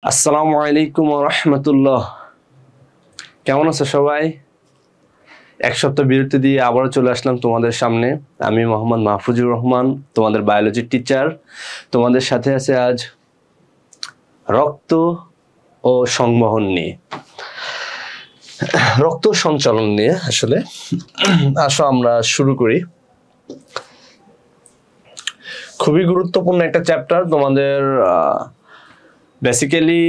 আসসালামু আলাইকুম ওয়া রাহমাতুল্লাহ। কেমন আছো সবাই? এক সপ্তাহ বিরতি দিয়ে আবারও চলে আসলাম তোমাদের সামনে। আমি মোহাম্মদ মাহফুজুর রহমান, তোমাদের বায়োলজির টিচার। তোমাদের সাথে আছে আজ রক্ত ও সংবহন নিয়ে, রক্ত সঞ্চালন নিয়ে। আসলে আসো আমরা শুরু করি। খুবই গুরুত্বপূর্ণ একটা চ্যাপ্টার তোমাদের, বেসিক্যালি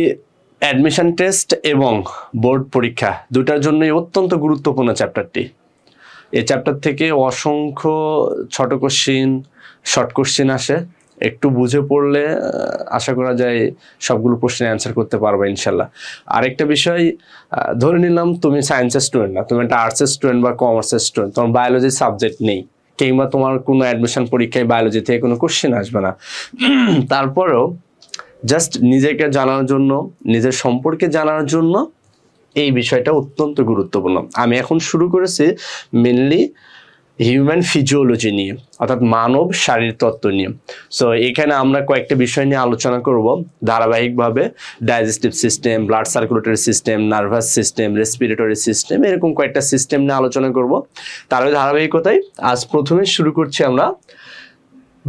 অ্যাডমিশন টেস্ট এবং বোর্ড পরীক্ষা দুটার জন্যই অত্যন্ত গুরুত্বপূর্ণ চ্যাপ্টারটি। এই চ্যাপ্টার থেকে অসংখ্য ছোট কোশ্চিন, শর্ট কোশ্চিন আসে। একটু বুঝে পড়লে আশা করা যায় সবগুলো প্রশ্নের অ্যান্সার করতে পারবে ইনশাল্লাহ। আরেকটা বিষয়, ধরে নিলাম তুমি সায়েন্সের স্টুডেন্ট না, তুমি একটা আর্টসের স্টুডেন্ট বা কমার্সের স্টুডেন্ট, তোমার বায়োলজি সাবজেক্ট নেই, কিংবা তোমার কোনো অ্যাডমিশন পরীক্ষায় বায়োলজি থেকে কোনো কোশ্চেন আসবে না, তারপরেও জাস্ট নিজেকে জানার জন্য, নিজের সম্পর্কে জানার জন্য এই বিষয়টা অত্যন্ত গুরুত্বপূর্ণ। আমি এখন শুরু করেছি মেনলি হিউম্যান ফিজিওলজি নিয়ে, অর্থাৎ মানব শারীরতত্ত্ব নিয়ে। সো এখানে আমরা কয়েকটা বিষয় নিয়ে আলোচনা করব ধারাবাহিকভাবে। Digestive system, blood circulatory system, nervous system, respiratory system, এরকম কয়েকটা সিস্টেম নিয়ে আলোচনা করব। তার ধারাবাহিকতায় আজ প্রথমে শুরু করছি আমরা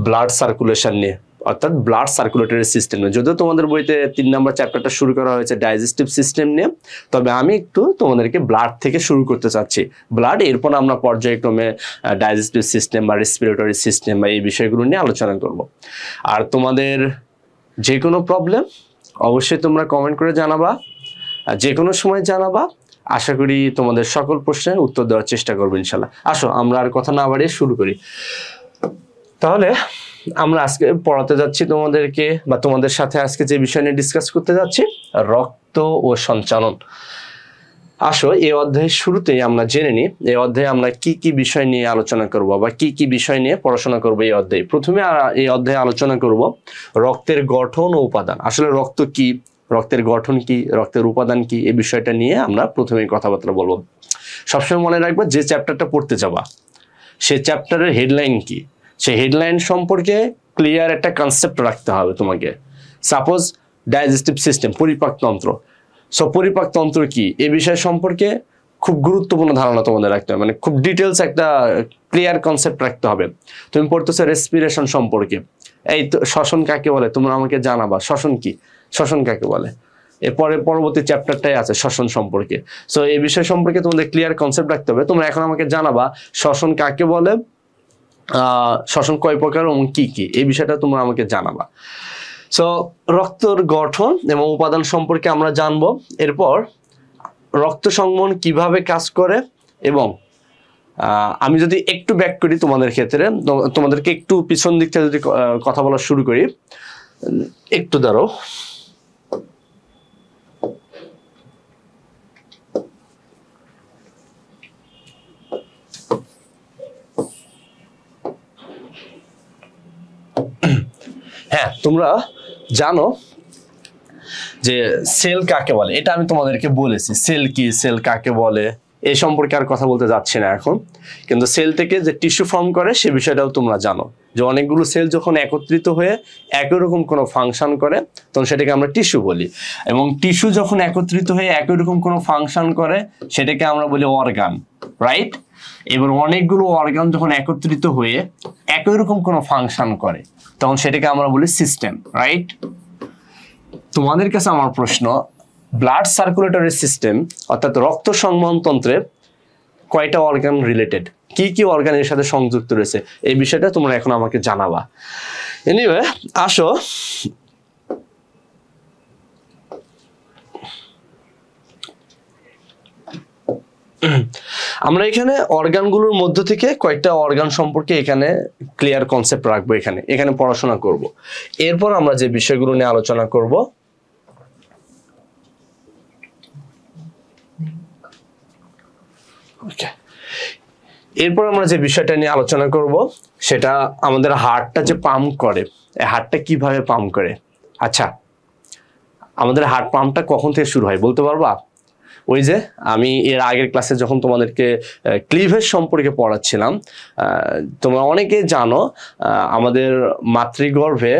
ব্লাড সার্কুলেশন নিয়ে, অর্থাৎ ব্লাড সার্কুলেটরি সিস্টেম নিয়ে। যদিও তোমাদের বইতে 3 নম্বর চ্যাপ্টারটা শুরু করা হয়েছে ডাইজেস্টিভ সিস্টেম নিয়ে, তবে আমি একটু তোমাদেরকে ব্লাড থেকে শুরু করতে চাচ্ছি। ব্লাড, এরপর আমরা পর্যায়ক্রমে ডাইজেস্টিভ সিস্টেম বা রেসপিরেটরি সিস্টেম বা এই বিষয়গুলো নিয়ে আলোচনা করব। আর তোমাদের যে কোনো প্রবলেম অবশ্যই তোমরা কমেন্ট করে জানাবা, যে কোনো সময় জানাবা। আশা করি তোমাদের সকল প্রশ্নের উত্তর দেওয়ার চেষ্টা করবো ইনশাল্লাহ। আসো আমরা আর কথা না বাড়িয়ে শুরু করি। তাহলে আমরা আজকে পড়াতে যাচ্ছি তোমাদেরকে, বা তোমাদের সাথে আজকে যে বিষয় নিয়ে ডিসকাস করতে যাচ্ছি, রক্ত ও সঞ্চালন। আসো এই অধ্যায়ের শুরুতেই আমরা জেনে নিই এই অধ্যায়ে আমরা কি কি বিষয় নিয়ে আলোচনা করব বা কি কি বিষয় নিয়ে পড়াশোনা করব এই অধ্যায়ে। প্রথমে এই অধ্যায়ে আলোচনা করব রক্তের গঠন ও উপাদান। আসলে রক্ত কি, রক্তের গঠন কি, রক্তের উপাদান কি, এই বিষয়টা নিয়ে আমরা প্রথমেই কথাবার্তা বলবো। সবসময় মনে রাখবা, যে চ্যাপ্টারটা পড়তে যাবা সে চ্যাপ্টারের হেডলাইন কি, সেই হেডলাইন সম্পর্কে ক্লিয়ার একটা কনসেপ্ট রাখতে হবে তোমাকে। সাপোজ ডাইজেস্টিভ সিস্টেম, পরিপাকতন্ত্র। সো পরিপাকতন্ত্র কি, এ বিষয় সম্পর্কে খুব গুরুত্বপূর্ণ ধারণা তোমাদের রাখতে হবে, মানে খুব ডিটেলস একটা ক্লিয়ার কনসেপ্ট রাখতে হবে। তুমি পড়তেছো রেসপিরেশন সম্পর্কে, এই তো শ্বসন কাকে বলে তোমরা আমাকে জানাবা, শ্বসন কি, শ্বসন কাকে বলে। এরপরে পরবর্তী চ্যাপ্টারটাই আছে শ্বসন সম্পর্কে। সো এই বিষয় সম্পর্কে তোমাদের ক্লিয়ার কনসেপ্ট রাখতে হবে। তোমরা এখন আমাকে জানাবা শ্বসন কাকে বলে, শ্বসন কয় প্রকার এবং কি কি, এই বিষয়টা তোমরা আমাকে জানাবা। সো রক্তের গঠন এবং উপাদান সম্পর্কে আমরা জানবো। এরপর রক্ত সংবহন কিভাবে কাজ করে, এবং আমি যদি একটু ব্যাক করি তোমাদের ক্ষেত্রে, তোমাদেরকে একটু পিছন দিক থেকে যদি কথা বলা শুরু করি, একটু দাঁড়াও। হ্যাঁ, তোমরা জানো যে সেল কাকে বলে, এটা আমি তোমাদেরকে বলেছি। সেল কি, সেল কাকে বলে, এই সম্পর্কে আর কথা বলতে যাচ্ছি না এখন। কিন্তু সেল থেকে যে টিস্যু ফর্ম করে সে বিষয়টাও তোমরা জানো, যে অনেকগুলো সেল যখন একত্রিত হয়ে একই রকম কোনো ফাংশন করে তখন সেটাকে আমরা টিস্যু বলি। এবং টিস্যু যখন একত্রিত হয়ে একই রকম কোনো ফাংশন করে সেটাকে আমরা বলি অর্গান, রাইট? এবার অনেকগুলো অর্গান যখন একত্রিত হয়ে একই রকম কোনো ফাংশন করে তখন সেটাকে আমরা বলি সিস্টেম, রাইট? তোমাদের কাছে আমার প্রশ্ন, ব্লাড সার্কুলেটরি সিস্টেম অর্থাৎ রক্ত সংবহন তন্ত্রে কয়টা অর্গান রিলেটেড, কি কি অর্গান এর সাথে সংযুক্ত রয়েছে, এই বিষয়টা তোমরা এখন আমাকে জানাবা। এনিওয়ে, আসো আমরা এখানে অর্গানগুলোর মধ্য থেকে কয়েকটা অর্গান সম্পর্কে এখানে ক্লিয়ার কনসেপ্ট রাখবো, এখানে পড়াশোনা করব। এরপর আমরা যে বিষয়গুলো নিয়ে আলোচনা করব, এরপর আমরা যে বিষয়টা নিয়ে আলোচনা করব সেটা আমাদের হার্টটা যে পাম্প করে, হার্টটা কিভাবে পাম্প করে। আচ্ছা, আমাদের হার্ট পাম্পটা কখন থেকে শুরু হয় বলতে পারবা? ওই যে আমি এর আগের ক্লাসে যখন তোমাদেরকে ক্লিভেজ সম্পর্কে পড়াচ্ছিলাম, তোমরা অনেকে জানো আমাদের মাতৃগর্ভে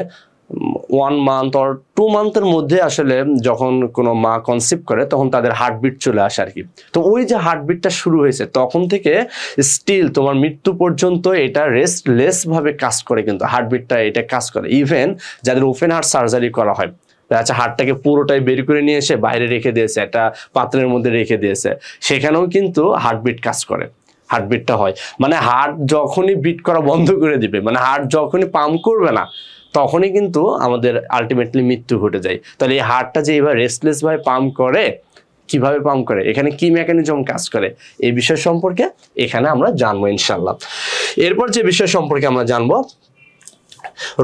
1 মান্থ অর 2 মান্থের মধ্যে আসলে যখন কোনো মা কনসিভ করে তখন তাদের হার্টবিট চলে আসে আর কি। তো ওই যে হার্টবিটটা শুরু হয়েছে তখন থেকে স্টিল তোমার মৃত্যু পর্যন্ত এটা রেস্টলেস ভাবে কাজ করে, কিন্তু হার্টবিটটা এটা কাজ করে। ইভেন যাদের ওপেন হার্ট সার্জারি করা হয়, আচ্ছা হার্টটাকে পুরোটাই বের করে নিয়ে এসে বাইরে রেখে দিয়েছে, একটা পাত্রের মধ্যে রেখে দিয়েছে, সেখানেও কিন্তু হার্টবিট কাজ করে, হার্টবিটটা হয়। মানে হার্ট যখনই বিট করা বন্ধ করে দিবে, মানে হার্ট যখনই পাম্প করবে না তখনই কিন্তু আমাদের আলটিমেটলি মৃত্যু ঘটে যায়। তাহলে এই হার্টটা যে এবার রেস্টলেস ভাবে পাম্প করে, কিভাবে পাম্প করে, এখানে কি মেকানিজম কাজ করে, এই বিষয় সম্পর্কে এখানে আমরা জানবো ইনশাল্লাহ। এরপর যে বিষয় সম্পর্কে আমরা জানবো,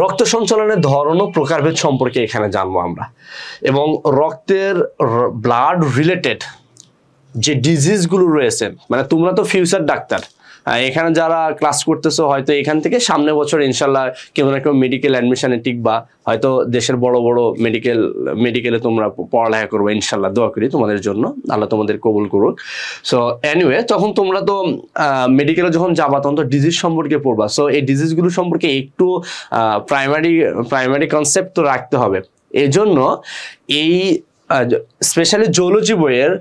রক্ত সঞ্চালনের ধরন ও প্রকারভেদ সম্পর্কে এখানে জানবো আমরা, এবং রক্তের ব্লাড রিলেটেড যে ডিজিজগুলো রয়েছে, মানে তোমরা তো ফিউচার ডাক্তার, এখানে যারা ক্লাস করতেছো হয়তো এখান থেকে সামনে বছর ইনশাল্লাহ কেউ না কেউ মেডিকেল অ্যাডমিশনে টিকবা, হয়তো দেশের বড় বড় মেডিকেলে তোমরা পড়ালেখা করবে ইনশাল্লাহ। দোয়া করি তোমাদের জন্য, আল্লাহ তোমাদের কবুল করুক। সো এনিওয়ে, তখন তোমরা তো মেডিকেলে যাবা তখন তো ডিজিজ সম্পর্কে পড়বা। সো এই ডিজিজগুলো সম্পর্কে একটু প্রাইমারি কনসেপ্ট তো রাখতে হবে। এজন্য এই স্পেশালি জুওলজি বইয়ের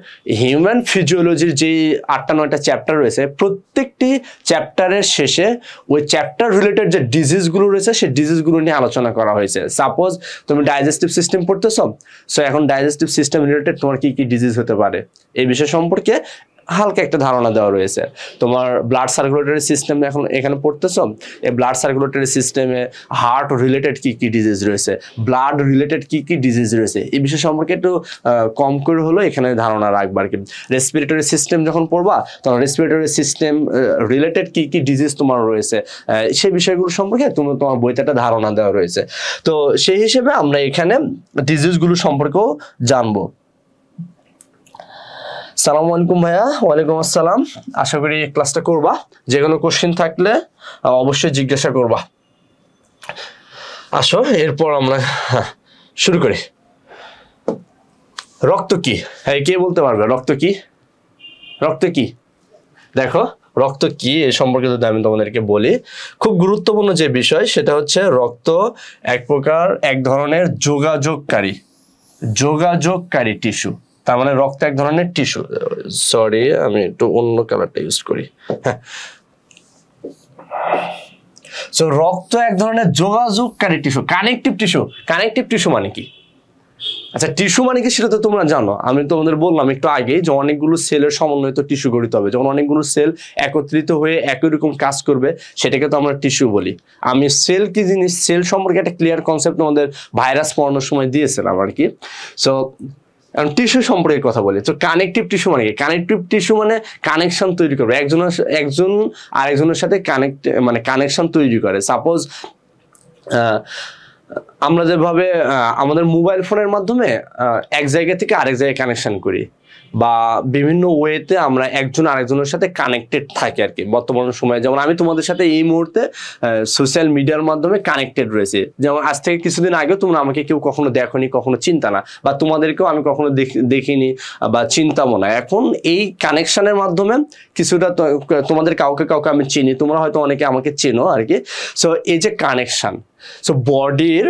হিউম্যান ফিজিওলজির যে 8-9টা চ্যাপ্টার রয়েছে, প্রত্যেকটি চ্যাপ্টারের শেষে ওই চ্যাপ্টার রিলেটেড যে ডিজিজগুলো রয়েছে সেই ডিজিজগুলো নিয়ে আলোচনা করা হয়েছে। সাপোজ তুমি ডাইজেস্টিভ সিস্টেম পড়তেছো, সো এখন ডাইজেস্টিভ সিস্টেম রিলেটেড তোমার কি কি ডিজিজ হতে পারে এই বিষয় সম্পর্কে হালকা একটা ধারণা দেওয়া রয়েছে। তোমার ব্লাড সার্কুলেটরি সিস্টেম এখন এখানে পড়তেছো, এই ব্লাড সার্কুলেটরি সিস্টেমে হার্ট রিলেটেড কি কি ডিজিজ রয়েছে, ব্লাড রিলেটেড কি কি ডিজিজ রয়েছে, এই বিষয় সম্পর্কে একটু কম করে হলো এখানে ধারণা রাখবা আর কি। রেসপিরেটরি সিস্টেম যখন পড়বা তখন রেসপিরেটরি সিস্টেম রিলেটেড কি কি ডিজিজ তোমার রয়েছে সেই বিষয়গুলো সম্পর্কে তোমার বইতে একটা ধারণা দেওয়া রয়েছে। তো সেই হিসেবে আমরা এখানে ডিজিজগুলো সম্পর্কেও জানবো। সালামু আলাইকুম ভাইয়া। ওয়ালাইকুম আসসালাম। আশা করি ক্লাসটা করবা, যে কোনো কোশ্চেন থাকলে অবশ্যই জিজ্ঞাসা করবা। আসো এরপর আমরা শুরু করি। রক্ত কি? হ্যাঁ, কে বলতে পারবে রক্ত কি? রক্ত কি? দেখো রক্ত কি এ সম্পর্কে যদি আমি তোমাদেরকে বলি, খুব গুরুত্বপূর্ণ যে বিষয় সেটা হচ্ছে রক্ত এক ধরনের যোগাযোগকারী টিস্যু। তার মানে রক্ত এক ধরনের টিস্যু। সরি, আমি একটু অন্য কালারটা ইউজ করি। সো রক্ত এক ধরনের যোগাযোগকারী টিস্যু, কানেকটিভ টিস্যু মানে কি? আচ্ছা, টিস্যু মানে কি সেটা তো তোমরা জানো। আমি তোমাদের বললাম একটু আগে যে অনেকগুলো সেলের সমন্বয়ে তো টিস্যু গঠিত হবে। যখন অনেকগুলো সেল একত্রিত হয়ে একই রকম কাজ করবে সেটাকে তো আমরা টিস্যু বলি। আমি সেল কি জিনিস, সেল সম্পর্কে একটা ক্লিয়ার কনসেপ্ট আমাদের ভাইরাস পড়ানোর সময় দিয়েছিলাম আর কি। সো টিস্যু সম্পর্কে কথা বলি। তো কানেকটিভ টিস্যু মানে কি? কানেকটিভ টিস্যু মানে কানেকশন তৈরি করবে, একজন আরেকজনের সাথে কানেকশন তৈরি করে। সাপোজ আমরা যেভাবে আমাদের মোবাইল ফোনের মাধ্যমে এক জায়গা থেকে আরেক জায়গায় কানেকশন করি, বা বিভিন্ন ওয়েতে আমরা একজন আরেকজনের সাথে কানেক্টেড থাকি আর কি বর্তমান সময়ে। যেমন আমি তোমাদের সাথে এই মুহূর্তে সোশ্যাল মিডিয়ার মাধ্যমে কানেক্টেড রয়েছে। যেমন আজ থেকে কিছুদিন আগে তোমরা আমাকে কেউ কখনো দেখোনি, কখনো চিন্তা না, বা তোমাদেরকেও আমি কখনো দেখিনি বা চিন্তামো না। এখন এই কানেকশনের মাধ্যমে কিছুটা তোমাদের কাউকে আমি চিনি, তোমরা হয়তো অনেকে আমাকে চেনো আর কি। সো এই যে কানেকশন, সো বডির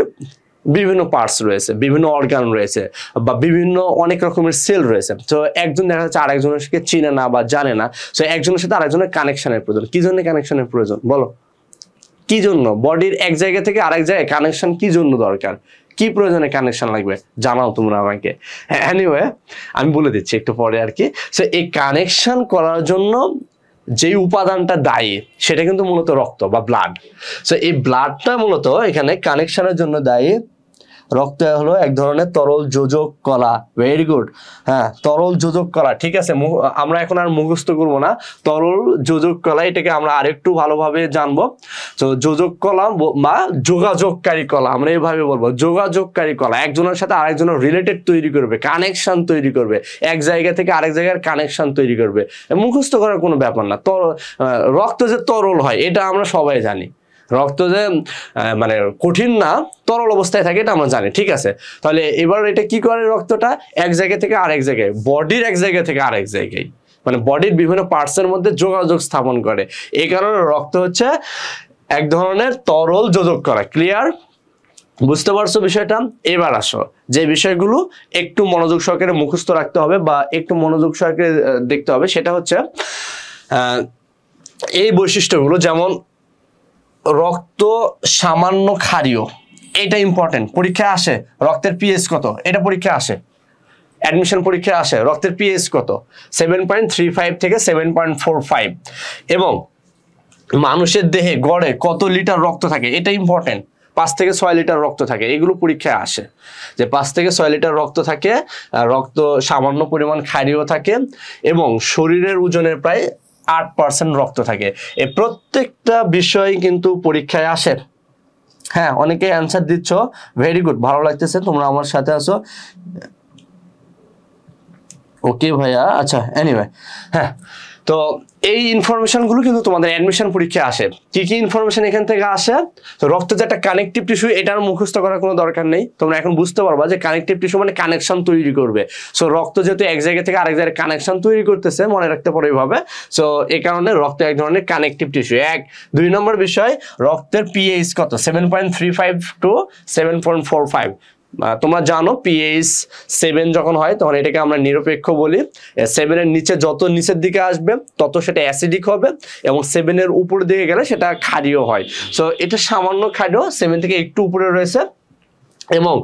বিভিন্ন পার্টস রয়েছে, বিভিন্ন অর্গান রয়েছে, বা বিভিন্ন অনেক রকমের সেল রয়েছে। তো একজন দেখা যাচ্ছে আরেকজনের সাথে চিনে না বা জানে না, তো একজনের সাথে আরেকজনের কানেকশনের প্রয়োজন। কি জন্য কানেকশনের প্রয়োজন বলো? কি জন্য বডির এক জায়গা থেকে আরেক জায়গায় কানেকশন কি জন্য দরকার? কি প্রয়োজনে কানেকশন লাগবে জানাও তোমরা আমাকে। এনিওয়ে, আমি বলে দিচ্ছি একটু পরে আর কি। সো এই কানেকশন করার জন্য যে উপাদানটা দায়ী সেটা কিন্তু মূলত রক্ত বা ব্লাড। সো এই ব্লাডটা মূলত এখানে কানেকশনের জন্য দায়ী। রক্ত হলো এক ধরনের তরল যোজক কলা। Very good. হ্যাঁ, তরল যোজক কলা, ঠিক আছে। আমরা এখন আর মুখস্থ করবো না, তরল যোজক কলা, এটাকে আমরা আরেকটু ভালোভাবে জানবো। তো যোজক কলা বা যোগাযোগকারী কলা, আমরা এইভাবে বলবো যোগাযোগকারী কলা। একজনের সাথে আরেকজনের রিলেটেড তৈরি করবে, কানেকশন তৈরি করবে, এক জায়গা থেকে আরেক জায়গার কানেকশন তৈরি করবে। মুখস্থ করার কোনো ব্যাপার না। রক্ত যে তরল হয় এটা আমরা সবাই জানি। রক্ত যে কঠিন না, তরল অবস্থায় থাকে এটা আমরা জানি, ঠিক আছে। তাহলে এবার এটা কি করে? রক্তটা এক জায়গা থেকে আরেক জায়গায়, বডির এক জায়গা থেকে আরেক জায়গায়, বডির বিভিন্ন পার্টসের মধ্যে যোগাযোগ স্থাপন করে। এই কারণে রক্ত হচ্ছে এক ধরনের তরল যোজক করা। ক্লিয়ার? বুঝতে পারছো বিষয়টা? এবার আসো যে বিষয়গুলো একটু মনোযোগ সহকারে মুখস্থ রাখতে হবে বা একটু মনোযোগ সহকারে দেখতে হবে, সেটা হচ্ছে এই বৈশিষ্ট্যগুলো, যেমন রক্ত সামান্য ক্ষারীয়, এটা ইম্পর্টেন্ট, পরীক্ষায় আসে। রক্তের পিএইচ কত, এটা পরীক্ষায় আসে, অ্যাডমিশন পরীক্ষায় আসে। রক্তের পিএইচ কত, 7.35 থেকে 7.45। এবং মানুষের দেহে গড়ে কত লিটার রক্ত থাকে, এটা ইম্পর্টেন্ট। 5 থেকে 6 লিটার রক্ত থাকে, এগুলো পরীক্ষায় আসে যে 5 থেকে 6 লিটার রক্ত থাকে, রক্ত সামান্য পরিমাণ ক্ষারীয় থাকে, এবং শরীরের ওজনের প্রায় 8% রক্ত থাকে। এই প্রত্যেকটা বিষয় কিন্তু পরীক্ষায় আসে। হ্যাঁ, অনেকে অ্যান্সার দিচ্ছ, ভেরি গুড, ভালো লাগতেছে, তোমরা আমার সাথে আছো। ওকে ভাইয়া, আচ্ছা, এনিওয়ে, হ্যাঁ। তো এই ইনফরমেশনগুলো কিন্তু তোমাদের অ্যাডমিশন পরীক্ষায় আসে। কি কি ইনফরমেশন এখান থেকে আসে? তো রক্ত যে একটা কানেকটিভ টিস্যু, এটার মুখস্থ করার কোনো দরকার নেই, তোমরা এখন বুঝতে পারবা যে কানেকটিভ টিস্যু মানে কানেকশন তৈরি করবে। সো রক্ত যেহেতু এক জায়গা থেকে আরেক জায়গায় কানেকশন তৈরি করতেছে, মনে রাখতে পারো এইভাবে। সো এই কারণে রক্ত এক ধরনের কানেকটিভ টিস্যু। 2 নম্বর বিষয়, রক্তের পিএইচ কত, 7.35 টু 7.45। তোমরা জানো পিএইচ 7 যখন হয় তখন এটাকে আমরা নিরপেক্ষ বলি। 7 এর নিচে যত নিচের দিকে আসবে তত সেটা অ্যাসিডিক হবে, এবং 7 এর উপরের দিকে গেলে সেটা ক্ষারীয় হয়। সো এটা সামান্য ক্ষারীয়, 7 থেকে একটু উপরে রয়েছে। এবং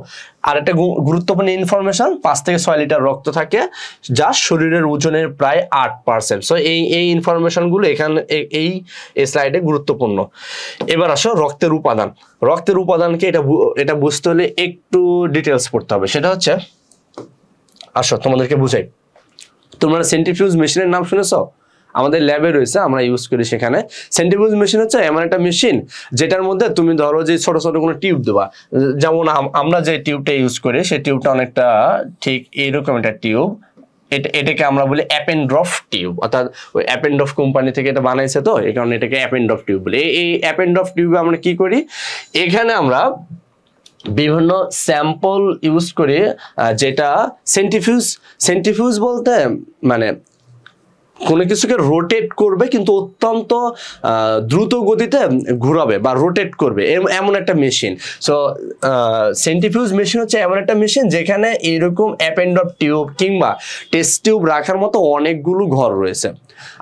আরেকটা গুরুত্বপূর্ণ ইনফরমেশন, 5 থেকে 6 লিটার রক্ত থাকে, যা শরীরের ওজনের প্রায় 8%। সো এই ইনফরমেশনগুলো এখানে এই স্লাইডে গুরুত্বপূর্ণ। এবার আসো রক্তের উপাদান। রক্তের উপাদানকে এটা বুঝতে হলে একটু ডিটেলস পড়তে হবে। সেটা হচ্ছে, আসো তোমাদেরকে বুঝাই। তোমরা সেন্ট্রিফিউজ মেশিনের নাম শুনেছো? আমাদের ল্যাবে রয়েছে, আমরা ইউজ করি সেখানে। সেন্ট্রিফিউজ মেশিন হচ্ছে এমন একটা মেশিন যেটার মধ্যে তুমি ধরো যে ছোট ছোট কোনো টিউব দেবা, যেমন আমরা যে টিউবটা ইউজ করি সেই টিউবটা অনেকটা ঠিক এইরকম একটা টিউব। এটাকে আমরা বলি অ্যাপেন্ড্রফ টিউব, অর্থাৎ ওই অ্যাপেন্ড্রফ কোম্পানি থেকে এটা বানাইছে, তো এই কারণে এটাকে অ্যাপেন্ড্রফ টিউব বলি। এই অ্যাপেন্ড্রফ টিউবে আমরা কি করি, এখানে আমরা বিভিন্ন স্যাম্পল ইউজ করি, যেটা সেন্ট্রিফিউজ বলতে মানে কোনো কিছুকে রোটেট করবে, কিন্তু অত্যন্ত দ্রুত গতিতে ঘুরাবে বা রোটেট করবে, এমন একটা মেশিন। সো সেন্ট্রিফিউজ মেশিন হচ্ছে এমন একটা মেশিন যেখানে এরকম অ্যাপেন্ড্রফ টিউব কিংবা টেস্ট টিউব রাখার মতো অনেকগুলো ঘর রয়েছে।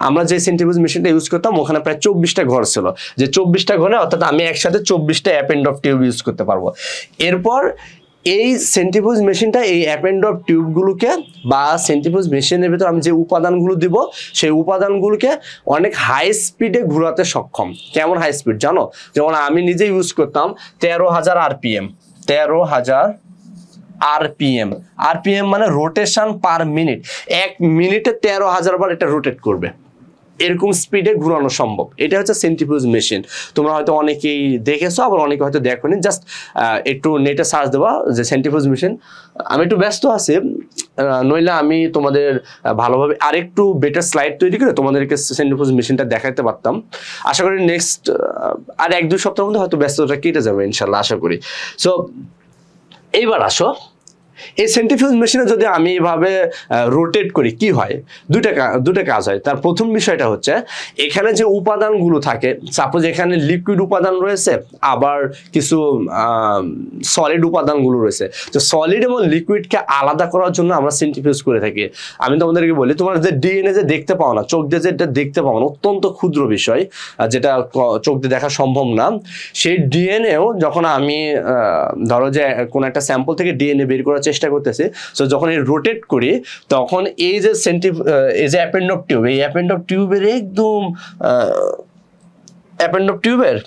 আমরা যে সেন্ট্রিফিউজ মেশিনটা ইউজ করতাম ওখানে প্রায় 24টা ঘর ছিল, যে 24টা ঘরে অর্থাৎ আমি একসাথে 24টা অ্যাপেন্ড্রফ টিউব ইউজ করতে পারবো। এরপর এই সেন্ট্রিফিউজ মেশিনটা এই অ্যাপেন্ড্রফ টিউবগুলোকে বা সেন্ট্রিফিউজ মেশিনের ভিতর আমি যে উপাদানগুলো দিব সেই উপাদানগুলোকে অনেক হাই স্পিডে ঘোরাতে সক্ষম। কেমন হাই স্পিড জানো? যেমন আমি নিজে ইউজ করতাম 13,000 আরপিএম। 13,000 আরপিএম, আরপিএম মানে রোটেশন পার মিনিট। 1 মিনিটে 13,000 বার এটা রোটেট করবে, এরকম স্পিডে ঘুরানো সম্ভব। এটা হচ্ছে সেন্ট্রিফিউজ মেশিন। তোমরা হয়তো অনেকেই দেখেছো, আবার অনেকে হয়তো দেখোনি। জাস্ট একটু নেটে সার্চ দেবা যে সেন্ট্রিফিউজ মেশিন। আমি একটু ব্যস্ত আছি, নইলে আমি তোমাদের ভালোভাবে আরেকটু বেটার স্লাইড তৈরি করে তোমাদেরকে সেন্ট্রিফিউজ মেশিনটা দেখাতে পারতাম। আশা করি নেক্সট আর 1-2 সপ্তাহের মধ্যে হয়তো ব্যস্ততা কেটে যাবে ইনশাল্লাহ, আশা করি। সো এইবার আসো, এই সেন্ট্রিফিউজ মেশিনে যদি আমি এভাবে রোটেট করি কি হয়, দুটা কাজ হয়। তার প্রথম বিষয়টা হচ্ছে এখানে যে উপাদানগুলো থাকে, সাপোজ এখানে লিকুইড উপাদান রয়েছে, আবার কিছু সলিড উপাদানগুলো রয়েছে। তো সলিড এবং লিকুইডকে আলাদা করার জন্য আমরা সেন্ট্রিফিউজ করে থাকি। আমি তোমাদেরকে বলি, তোমরা যে ডিএনএ যে দেখতে পাও না, চোখ দিয়ে যেটা দেখতে পাও না, অত্যন্ত ক্ষুদ্র বিষয়, যেটা চোখ দিয়ে দেখা সম্ভব না, সেই ডিএনএও যখন আমি ধরো যে কোনো একটা স্যাম্পল থেকে ডিএনএ বের করার চেষ্টা করতেছি, সো যখন এই রোটেট করি তখন এই যে অ্যাপেন্ড্রফ টিউব, এই অ্যাপেন্ড্রফ টিউবের একদম অ্যাপেন্ড্রফ টিউবের